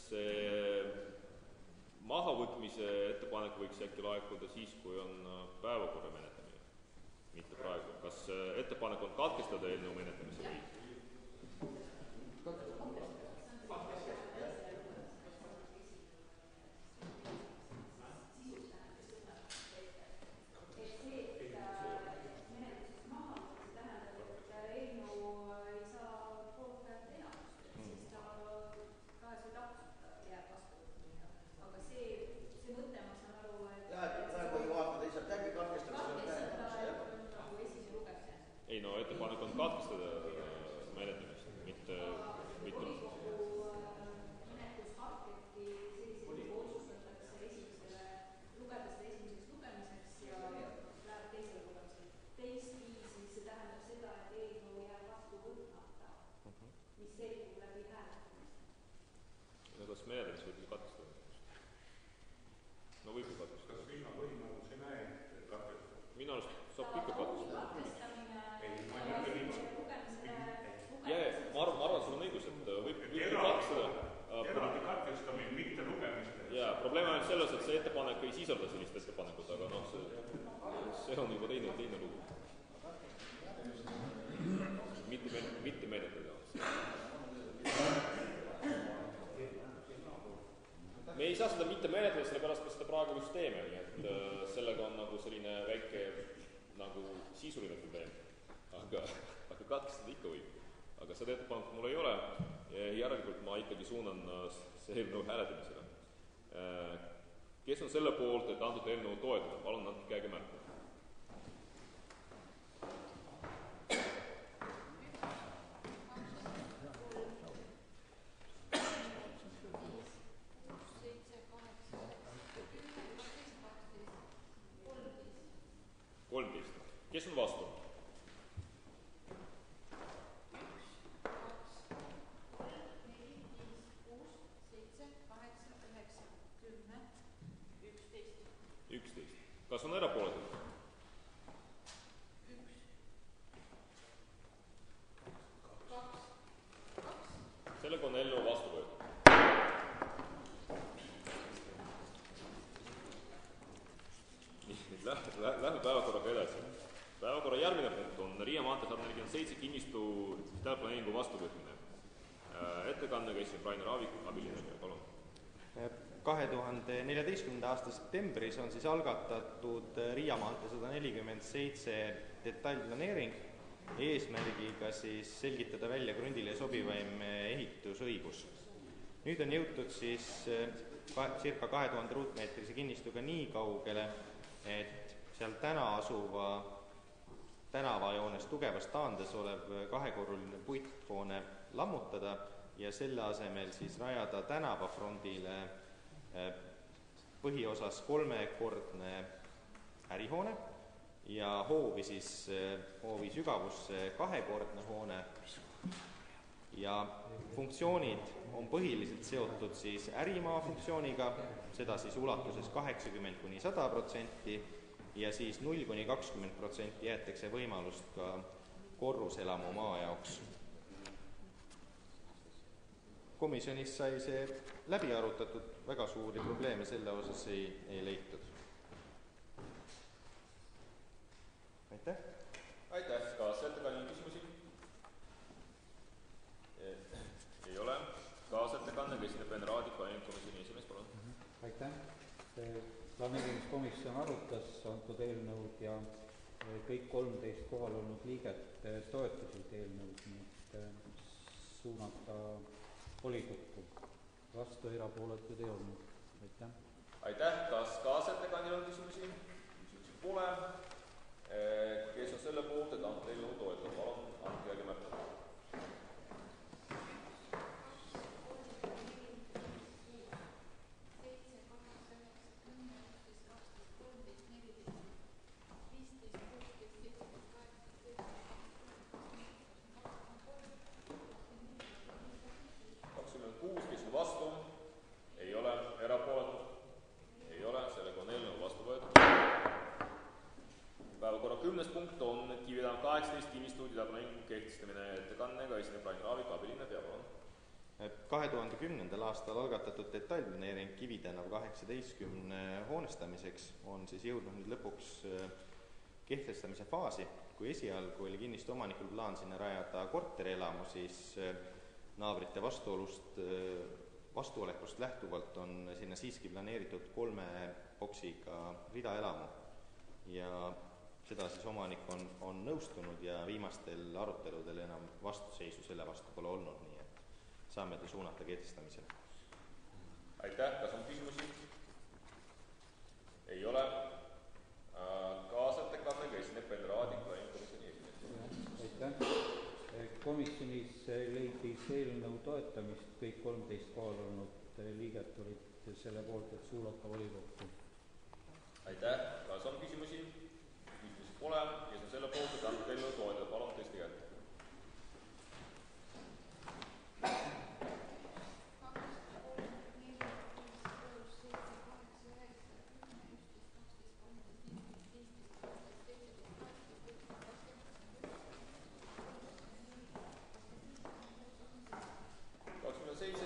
Speaker 3: See mahavõtmise ettepanek võiks äkki laekuda siis, kui on päevakorra menetlemine, mitte praegu. Kas ettepanek on katkestada eelnõu menetlemise või? Ei no ettepanek on katkestada menetlemist, mitte kas menetlemist võib ju katkestada? No võib ju katkestada.
Speaker 11: Kas linna võimalus ei näe katkestada?
Speaker 3: Minu arust saab ikka katkestada. Ma arvan, sul on õigus, et võib katkestada.
Speaker 11: Eraldi katkestamine, mitte lugemist.
Speaker 3: Jaa, probleem on selles, et see ettepanek ei sisalda sellist ettepanekut, aga noh, see on juba teine lugu. Mitte menetleda. Me ei saa seda mitte menetleda, sellepärast me seda praegu just teeme, nii et sellega on nagu selline väike nagu sisuline probleem. Aga katkestada ikka võib. Aga seda ettepanekut mul ei ole ja järelikult ma ikkagi suunan see eelnõu hääletamisele. Kes on selle poolt, et antud eelnõu toetada? Palun andke käega märku. Kes on vastu? Kas on erapooletud? Sellega on eelnõu vastu võetud. Lähme päevakorraga edasi. Päevakorra järgmine punkt on Riia maantee 147 kinnistu täheleplaneeringu vastuvõtmine. Ettekandega esineb Rainer Aavik, abilinnapea, palun.
Speaker 6: 2014. aasta septembris on siis algatatud Riia maantee 147 detailplaneering eesmärgiga siis selgitada välja krundile sobivaim ehitusõigus. nüüd on jõutud siis circa 2000 ruutmeetrise kinnistuga nii kaugele, et seal täna asuva tänavajoones tugevast taandes olev kahekorruline puithoone lammutada ja selle asemel siis rajada tänavafrondile põhiosas 3-kordne ärihoone ja hoovi sügavusse 2-kordne hoone ja funktsioonid on põhiliselt seotud siis ärimaa funktsiooniga, seda siis ulatuses 80–100% ja siis 0–20% jäetakse võimalust ka korruselamu maa jaoks. Komisjonis sai see läbi arutatud, väga suuri probleeme selle osas ei leitud. Aitäh!
Speaker 3: Aitäh! Kas ettekandjal küsimusi? Ei ole. Kaasettekanne, kes esineb Raadik, komisjoni esimees, palun.
Speaker 7: Aitäh! Planeerimiskomisjon arutas antud eelnõud ja kõik 13 kohal olnud liiget toetasid eelnõud, nii et suunata volikokku. Vastu erapooletud ei olnud. Aitäh!
Speaker 3: Aitäh! Kas kaasettekandjal on küsimusi? Küsimusi pole. Kes on selle poolt, et antud eelnõu toetab? Palun, andke järgi märku. Punkt on Kivitänav 18 kinnistuudi planeeringu kehtestamine ettekannega esineb Rain Raavik, abilinna peapalun.
Speaker 6: 2010. aastal algatatud detailplaneering Kivitänav 18 hoonestamiseks on siis jõudnud nüüd lõpuks kehtestamise faasi. Kui esialgu oli kinnistu omanikul plaan sinna rajada korterelamu, siis naabrite vastuolekust lähtuvalt on sinna siiski planeeritud 3 boksiga ridaelamu ja seda siis omanik on nõustunud ja viimastel aruteludel enam vastuseisu selle vastu pole olnud, nii et saame ta suunata kehtestamisele.
Speaker 3: Aitäh! Kas on küsimusi? Ei ole. Kaasettekanne esineb Raadik, komisjoni esimees.
Speaker 7: Aitäh! Komisjonis leidis eelnõu toetamist, kõik 13 kohal olnud liiget olid selle poolt, et suunata volikokku.
Speaker 3: Aitäh! Kas on küsimusi? Pole, kes on selle poolt, et antud eelnõu toetada, palun tõesti kätte.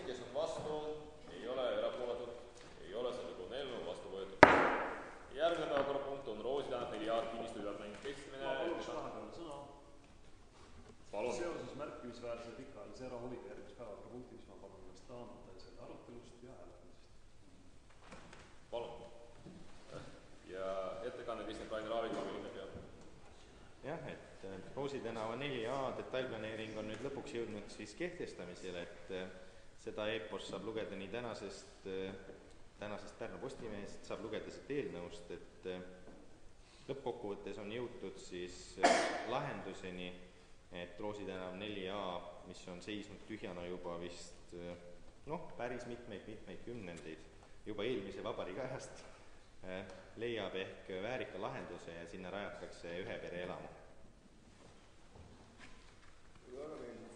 Speaker 3: Kes on vastu, ei ole, erapooletud, ei ole, sellega on eelnõu vastu võetud. Järgmine päevakorrapunkt on Roosi Tänav 4 kinnistu üleplaneeringu kehtestamine.
Speaker 12: Ma paluks vahepeal sõna.
Speaker 3: Palun.
Speaker 12: Seoses märkimisväärse pikaajalise erahuviga järgmise päevakorrapunkti, mis ma palun ennast taandada selle arutelust ja hääletamisest.
Speaker 3: Palun. Ja ettekanne esineb Rain Raavik, abilinna peab.
Speaker 6: Jah, et Roosi tänava 4A detailplaneering on nüüd lõpuks jõudnud siis kehtestamisele, et seda e-post saab lugeda nii tänasest Pärnu Postimehest, saab lugeda siit eelnõust, et lõppkokkuvõttes on jõutud siis lahenduseni, et Roosi tänav 4A, mis on seisnud tühjana juba vist päris mitmeid kümnendeid, juba eelmise vabariigi ajast, leiab ehk väärika lahenduse ja sinna rajatakse 1 pereelamu.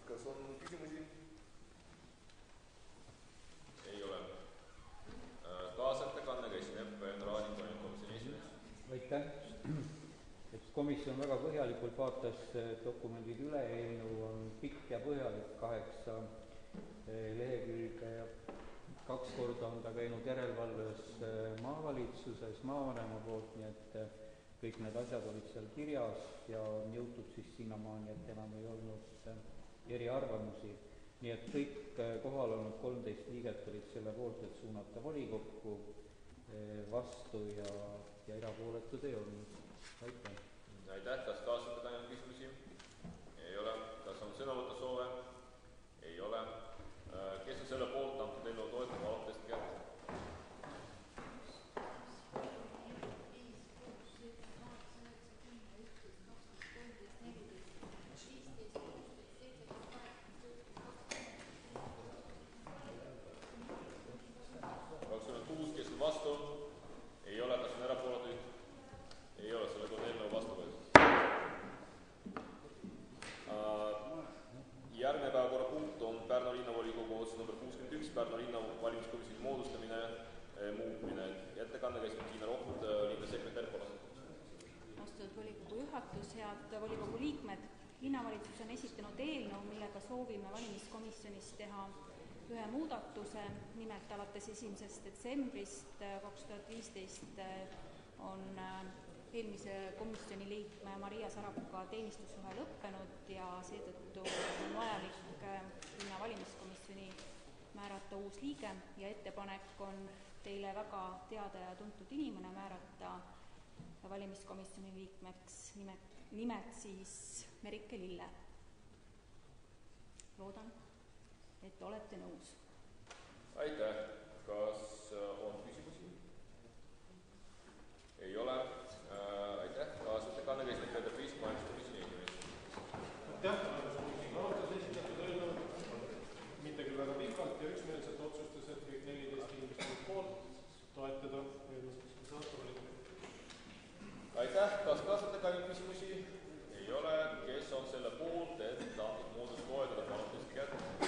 Speaker 3: Kas on küsimusi? Ei ole. Kaasettekanne esineb Raadik, komisjoni esimees.
Speaker 7: Aitäh! Et komisjon väga põhjalikult vaatas dokumendid üle, eelnõu on pikk ja põhjalik, 8 lehekülge ja 2 korda on ta käinud järelevalves maavalitsuses, maavanema poolt, nii et kõik need asjad olid seal kirjas ja on jõutud siis sinnamaani, et enam ei olnud eriarvamusi. Nii et kõik kohal olnud 13 liiget olid selle poolt, et suunata volikokku, vastu ja erapooletud ei olnud. Aitäh!
Speaker 3: Aitäh! Kas kaasettekandjal on küsimusi? Ei ole. Kas on sõnavõtusoove? Ei ole. Kes on selle poolt antud eelnõu käsitleb Tiina Roht, linnasekretär, palun.
Speaker 1: Austatud volikogu juhatus, head volikogu liikmed, linnavalitsus on esitanud eelnõu, millega soovime valimiskomisjonis teha ühe muudatuse, nimelt alates 1. detsembrist 2015 on eelmise komisjoni liikme Maria Sarapka teenistussuhe lõppenud ja seetõttu on vajalik linna valimiskomisjoni määrata uus liige ja ettepanek on teile väga teada ja tuntud inimene määrata valimiskomisjoni liikmeks nimet siis Merike Lille. Loodan, et olete nõus.
Speaker 3: Aitäh. Kas on küsimusi? Ei ole. Aitäh. Kas ettekanne käsitleb Peeter Priisk, majanduskomisjoni esimees?
Speaker 9: Aitäh. Majanduskomisjon arutas esitatud eelnõu mitte küll väga pikalt ja üksmeelselt otsustas, et kõik 14 inimesed poolt toetada eelnõu.
Speaker 3: Aitäh. Kas ettekandjal küsimusi? Ei ole. Kes on selle poolt, et antud muudatust toetada, palun tõstke kätt.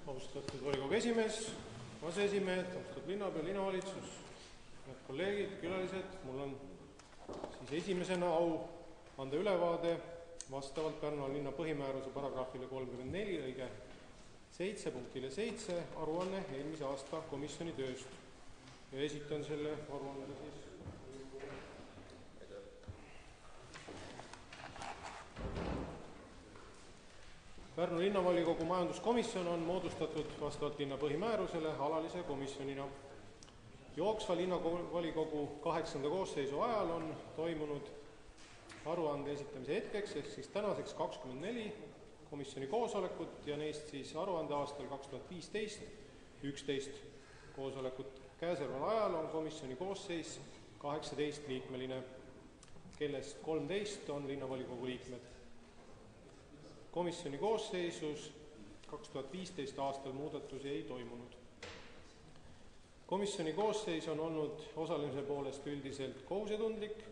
Speaker 9: Austatud volikogu esimees, aseesimehed, austatud linnapea, linnavalitsus, head kolleegid, külalised, mul on siis esimesena au anda ülevaade vastavalt Pärnu linna põhimääruse paragrahvile 34 lõige 7 punktile 7 aruanne eelmise aasta komisjoni tööst ja esitan selle aruande siis. Pärnu linnavolikogu majanduskomisjon on moodustatud vastavalt linna põhimäärusele alalise komisjonina. Jooksva linnavolikogu 8. koosseisu ajal on toimunud aruande esitamise hetkeks ehk siis tänaseks 24 komisjoni koosolekut ja neist siis aruande aastal 2015 11 koosolekut. Käesoleval ajal on komisjoni koosseis 18-liikmeline, kellest 13 on linnavolikogu liikmed. Komisjoni koosseisus 2015 aastal muudatusi ei toimunud. Komisjoni koosseis on olnud osalemise poolest üldiselt kohusetundlik.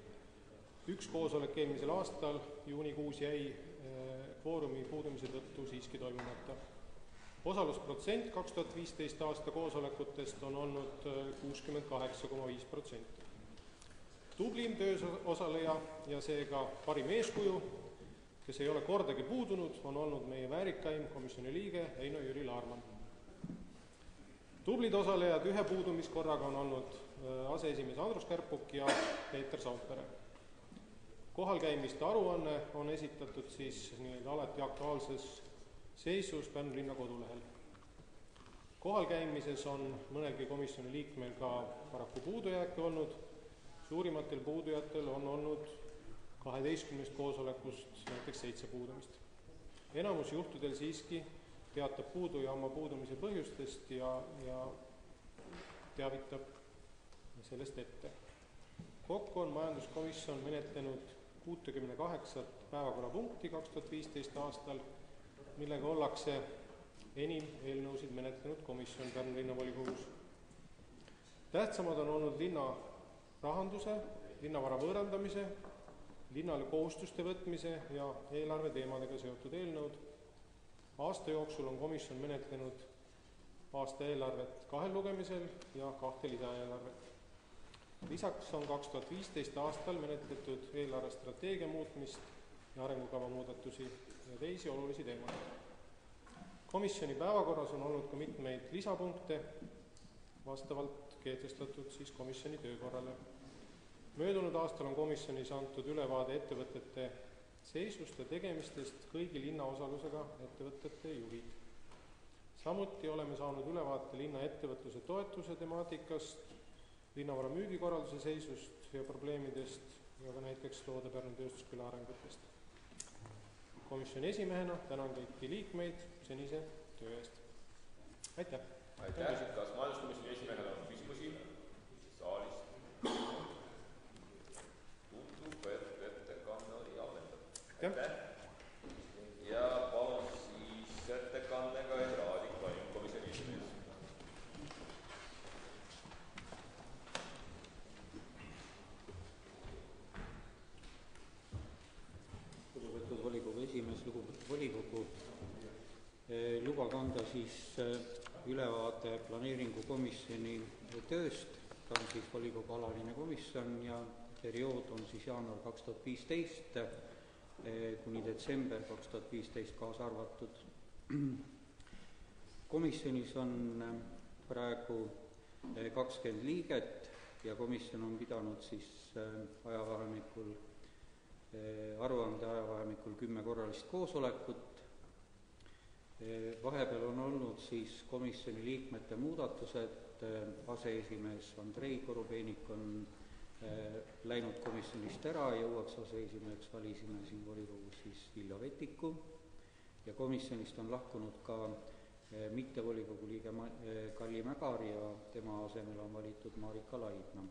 Speaker 9: Üks koosolek eelmisel aastal juunikuus jäi kvoorumi puudumise tõttu siiski toimumata. Osalusprotsent 2015 aasta koosolekutest on olnud 68,5%. Tublim töös osaleja ja seega parim eeskuju, kes ei ole kordagi puudunud, on olnud meie väärikaim komisjoni liige Eino Jüri Laarman. Tublid osalejad ühe puudumiskorraga on olnud aseesimees Andrus Kärpuk ja Peeter Saampere. Kohalkäimiste aruanne on esitatud siis alati aktuaalses seisus Pärnu linna kodulehel. Kohalkäimises on mõnelgi komisjoni liikmel ka paraku puudujääke olnud. Suurimatel puudujatel on olnud 12 koosolekust näiteks 7 puudumist. Enamus juhtudel siiski teatab puuduja oma puudumise põhjustest ja teavitab sellest ette. Kokku on majanduskomisjon menetlenud 68 päevakorrapunkti 2015 aastal, millega ollakse enim eelnõusid menetlenud komisjon Pärnu linnavolikogus. Tähtsamad on olnud linna rahanduse, linnavara võõrandamise, linnale kohustuste võtmise ja eelarve teemadega seotud eelnõud. Aasta jooksul on komisjon menetlenud aasta eelarvet 2 lugemisel ja 2 lisaeelarvet. Lisaks on 2015 aastal menetletud eelarvestrateegia muutmist ja arengukava muudatusi ja teisi olulisi teemasid. Komisjoni päevakorras on olnud ka mitmeid lisapunkte vastavalt kehtestatud siis komisjoni töökorrale. Möödunud aastal on komisjonis antud ülevaade ettevõtete seisust ja tegemistest kõigi linnaosalusega ettevõtete juhid. Samuti oleme saanud ülevaate linna ettevõtluse toetuse temaatikast, linnavara müügikorralduse seisust ja probleemidest ja ka näiteks loode Pärnu tööstusküla arengutest. Komisjoni esimehena tänan kõiki liikmeid senise töö eest. Aitäh!
Speaker 3: Aitäh! Kas majanduskomisjoni esimehele on küsimusi saalist? Tundub, et ettekanne oli ammendav. Aitäh! Ja palun siis ettekannega Raadik, komisjoni esimees.
Speaker 7: Lugupeetud volikogu esimees, lugupeetud volikogu, lubage anda siis ülevaade planeeringukomisjoni tööst. Ta on siis volikogu alaline komisjon ja periood on siis jaanuar 2015 kuni detsember 2015 kaasa arvatud. Komisjonis on praegu 20 liiget ja komisjon on pidanud siis aruande ajavahemikul 10 korralist koosolekut. Vahepeal on olnud siis komisjoni liikmete muudatused, aseesimees Andrei Korobeinik on läinud komisjonist ära ja uueks aseesimeheks valisime siin volikogus siis Vilja Vetiku ja komisjonist on lahkunud ka mittevolikogu liige Kalli Mägar ja tema asemel on valitud Marika Laidna.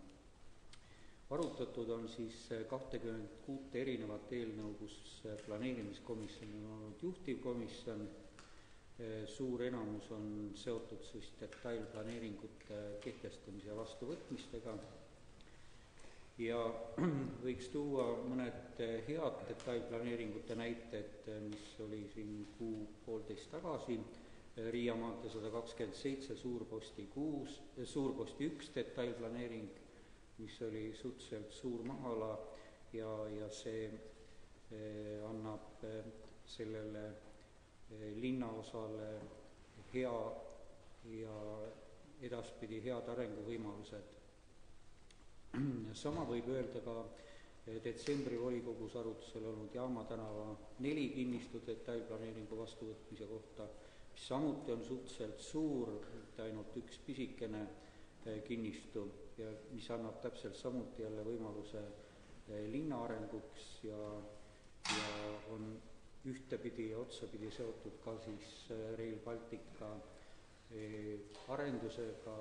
Speaker 7: Arutatud on siis 26 erinevat eelnõu, kus planeerimiskomisjon on olnud juhtivkomisjon. Suur enamus on seotud siis detailplaneeringute kehtestamise ja vastuvõtmistega. Ja võiks tuua mõned head detailplaneeringute näited, mis oli siin kuu-poolteist tagasi. Riia maantee 127 Suurposti 1 detailplaneering, mis oli suhteliselt suur maa-ala ja see annab sellele linnaosale hea ja edaspidi head arenguvõimalused. Sama võib öelda ka detsembri volikogus arutusel olnud Jaama tänava 4 kinnistu detailplaneeringu vastuvõtmise kohta, mis samuti on suhteliselt suur, mitte ainult üks pisikene kinnistu ja mis annab täpselt samuti jälle võimaluse linna arenguks ja on ühtepidi ja otsapidi seotud ka siis Rail Baltica arendusega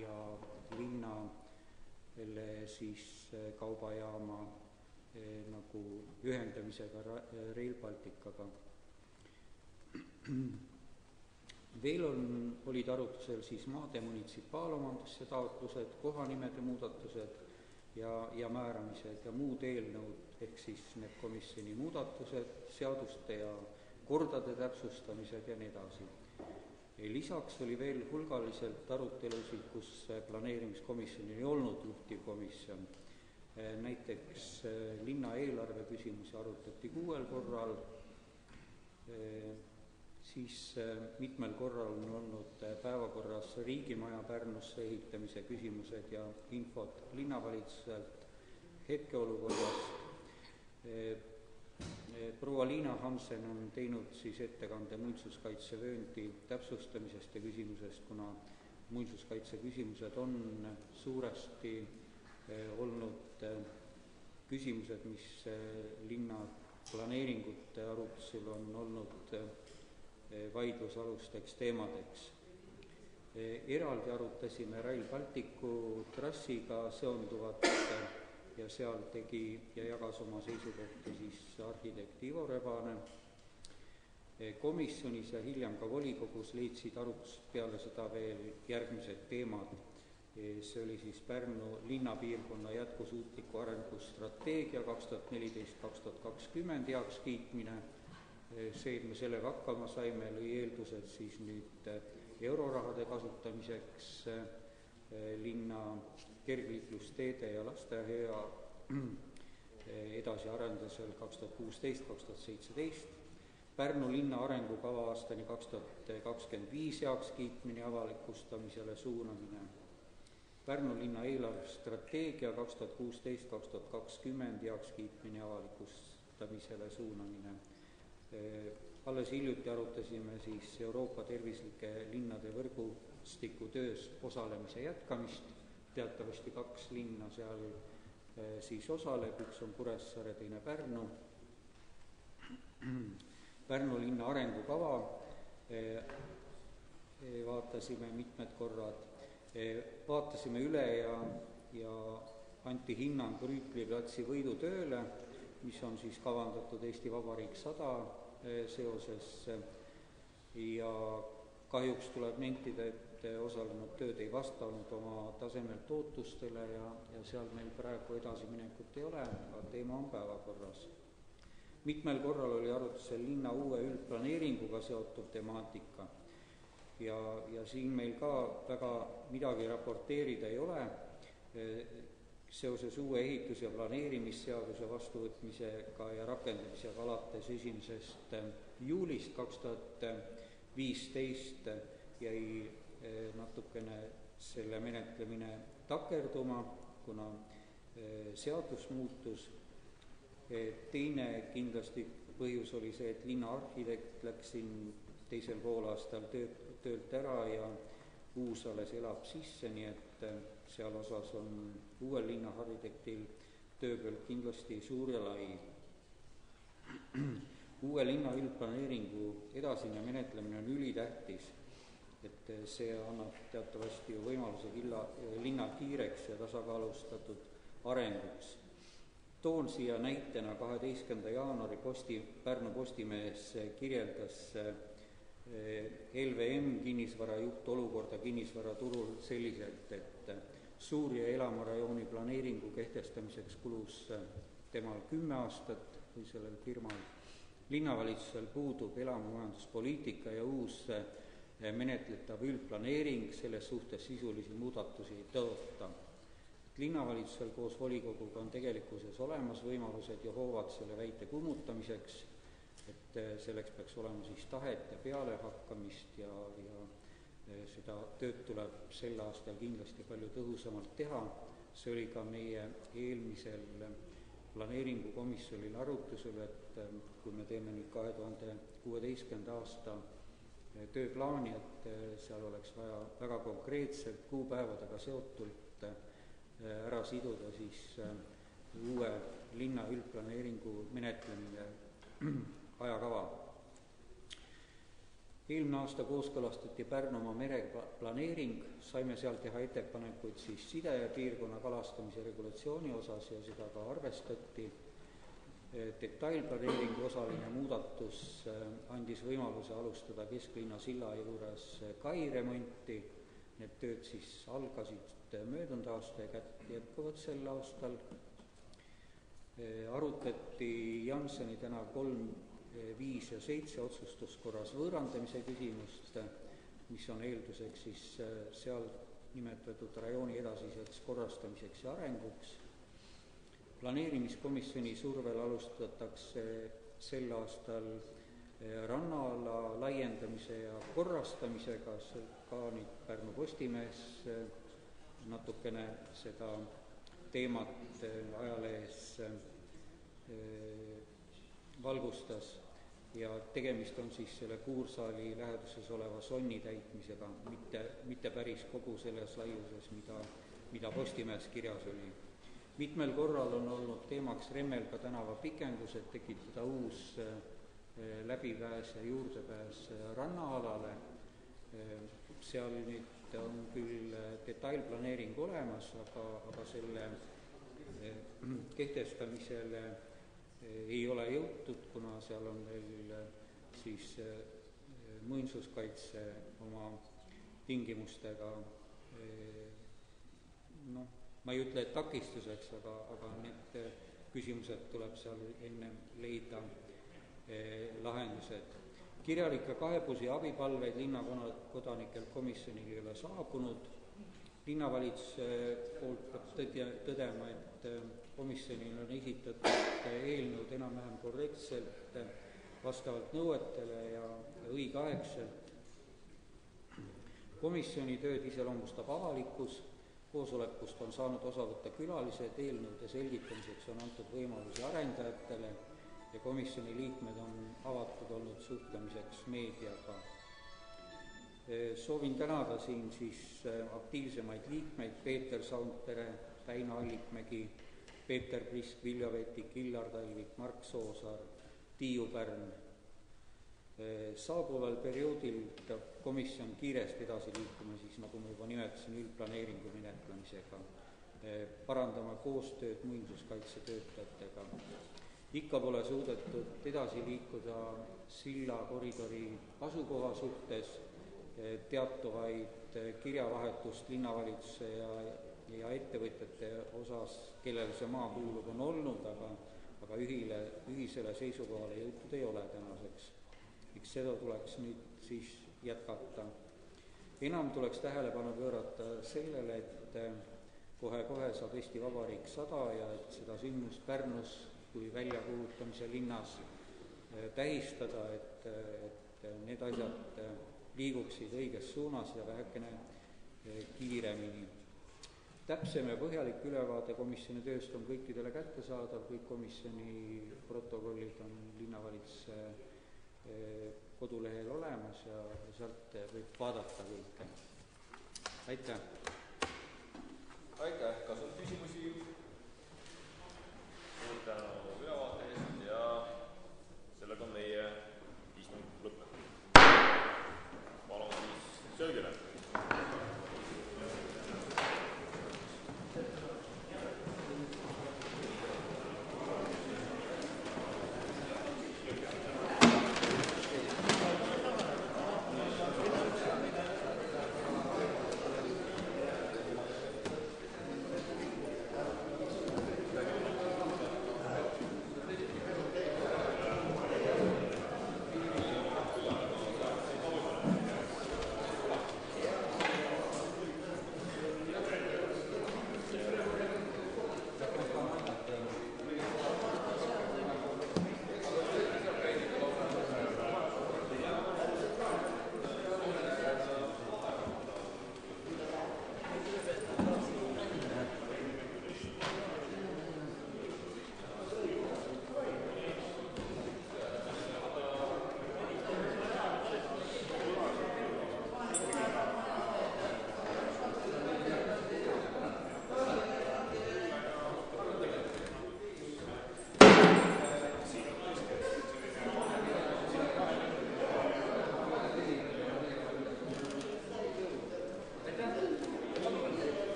Speaker 7: ja linna siis kaubajaama nagu ühendamisega Rail Balticaga. Veel olid arutusel siis maade munitsipaalomandisse taotlused, kohanimede muudatused ja määramised ja muud eelnõud, ehk siis need komisjoni muudatused, seaduste ja kordade täpsustamised ja nii edasi. Lisaks oli veel hulgaliselt arutelusid, kus planeerimiskomisjon ei olnud juhtivkomisjon. Näiteks linna eelarve küsimusi arutati 6 korral, siis mitmel korral on olnud päevakorras riigimaja Pärnusse ehitamise küsimused ja infot linnavalitsuselt hetkeolukorrast. Proua Liina Hansen on teinud siis ettekande muinsuskaitsevööndi täpsustamisest ja küsimusest, kuna muinsuskaitse küsimused on suuresti olnud küsimused, mis linna planeeringute arutusel on olnud vaidlusalusteks teemadeks. Eraldi arutasime Rail Balticu trassiga seonduvat ja seal tegi ja jagas oma seisukohti siis arhitekt Ivo Rebane. Komisjonis ja hiljem ka volikogus leidsid arutused peale seda veel järgmised teemad. See oli siis Pärnu linnapiirkonna jätkusuutliku arengustrateegia 2014-2020 heakskiitmine. See, et me sellega hakkama saime, lõi eeldused siis nüüd eurorahade kasutamiseks linna kergliiklusteede ja lasteaia edasiarendusel 2016-2017, Pärnu linna arengukava aastani 2025 heakskiitmine ja avalikustamisele suunamine, Pärnu linna eelarvestrateegia 2016-2020 heakskiitmine ja lihtsustamisele suunamine. Alles hiljuti arutasime siis Euroopa tervislike linnade võrgustiku töös osalemise jätkamist, teatavasti 2 linna seal siis osaleb, üks on Kuressaare, teine Pärnu. Pärnu linna arengukava vaatasime mitmed korrad, vaatasime üle ja anti hinnang Rüütli platsi võidutööle, mis on siis kavandatud Eesti Vabariik 100 seoses ja kahjuks tuleb nentida, et osalenud tööd ei vastanud oma tasemelt ootustele ja seal meil praegu edasiminekut ei ole, aga teema on päevakorras. Mitmel korral oli arutusel linna uue üldplaneeringuga seotud temaatika ja siin meil ka väga midagi raporteerida ei ole. Seoses uue ehitus- ja planeerimisseaduse vastuvõtmisega ja rakendamisega alates 1. juulist 2015 jäi natukene selle menetlemine takerduma, kuna seadus muutus. Teine kindlasti põhjus oli see, et linnaarhitekt läks siin 2. poolaastal töölt ära ja uus alles elab sisse, nii et seal osas on uuel linnaarhitektil tööpõld kindlasti suur ja lai. Uue linna üldplaneeringu edasine menetlemine on ülitähtis, et see annab teatavasti ju võimaluse linna kiireks ja tasakaalustatud arenguks. Toon siia näitena 12. jaanuari Pärnu Postimehes kirjeldas LVM kinnisvarajuht olukorda kinnisvaraturul selliselt, et suur- ja elamurajooni planeeringu kehtestamiseks kulus temal 10 aastat või sellel firmal. Linnavalitsusel puudub elamumajanduspoliitika ja uus menetletav üldplaneering, selles suhtes sisulisi muudatusi ei tõota. Linnavalitsusel koos volikoguga on tegelikkuses olemas võimalused ja hoovad selle väite kummutamiseks, et selleks peaks olema siis tahet ja pealehakkamist ja seda tööd tuleb sel aastal kindlasti palju tõhusamalt teha. See oli ka meie eelmisel planeeringukomisjonil arutusel, et kui me teeme nüüd 2016. aasta tööplaani, et seal oleks vaja väga konkreetselt kuupäevadega seotult ära siduda siis uue linna üldplaneeringu menetlemine ajakava. Eelmine aasta kooskõlastati Pärnumaa mereplaneering, saime seal teha ettepanekuid siis sidepiirkonna kalastamise regulatsiooni osas ja seda ka arvestati. Detailplaneeringu osaline muudatus andis võimaluse alustada kesklinna silla juures kai remonti. Need tööd siis algasid möödunud aasta ja jätkuvad sel aastal. Arutati Janseni tänav 3, 5 ja 7 otsustuskorras võõrandamise küsimust, mis on eelduseks siis seal nimetatud rajooni edasiseks korrastamiseks ja arenguks. Planeerimiskomisjoni survel alustatakse sel aastal rannaala laiendamise ja korrastamisega, ka nüüd Pärnu Postimees natukene seda teemat ajalehes valgustas ja tegemist on siis selle kuursaali läheduses oleva sonni täitmisega, mitte päris kogu selles laiuses, mida Postimehes kirjas oli. Mitmel korral on olnud teemaks Remmelga tänava pikendus, et tekitada uus läbipääs ja juurdepääs rannaalale. Seal nüüd on küll detailplaneering olemas, aga selle kehtestamisele ei ole jõutud, kuna seal on veel siis muinsuskaitse oma tingimustega ma ei ütle, et takistuseks, aga need küsimused tuleb seal enne leida lahendused. Kirjalikke kaebusi ja abipalveid linnakodanikelt komisjonil ei ole saabunud. Linnavalitsuse poolt peab tõdema, et komisjonil on esitatud eelnõud enam-vähem korrektselt, vastavalt nõuetele ja õigeaegselt. Komisjoni tööd iseloomustab avalikkus. Koosolekust on saanud osa võtta külalised, eelnõude selgitamiseks on antud võimalusi arendajatele ja komisjoni liikmed on avatud olnud suhtlemiseks meediaga. Soovin tänada siin siis aktiivsemaid liikmeid Peeter Saumpere, Väino Allikmägi, Peeter Prisk, Vilja Vetik, Illar Talvik, Mark Soosaar, Tiiu Pärn. Saabuval perioodil peab komisjon kiiresti edasi liikuma, siis nagu ma juba nimetasin, üldplaneeringu menetlemisega, parandama koostööd muinsuskaitsetöötajatega. Ikka pole suudetud edasi liikuda silla koridori asukoha suhtes, teatuvaid kirjavahetust linnavalitsuse ja ettevõtjate osas, kellele see maa kuulub, on olnud, aga ühisele seisukohale jõutud ei ole tänaseks. Eks seda tuleks nüüd siis jätkata. Enam tuleks tähelepanu pöörata sellele, et kohe-kohe saab Eesti Vabariik 100 ja et seda sündmust Pärnus kui väljakuulutamise linnas tähistada, et need asjad liiguksid õiges suunas ja vähekene kiiremini. Täpsem ja põhjalik ülevaade komisjoni tööst on kõikidele kättesaadav, kõik komisjoni protokollid on linnavalitsuse kodulehel olemas ja sealt võib vaadata kõike. Aitäh!
Speaker 3: Aitäh! Kas on küsimusi?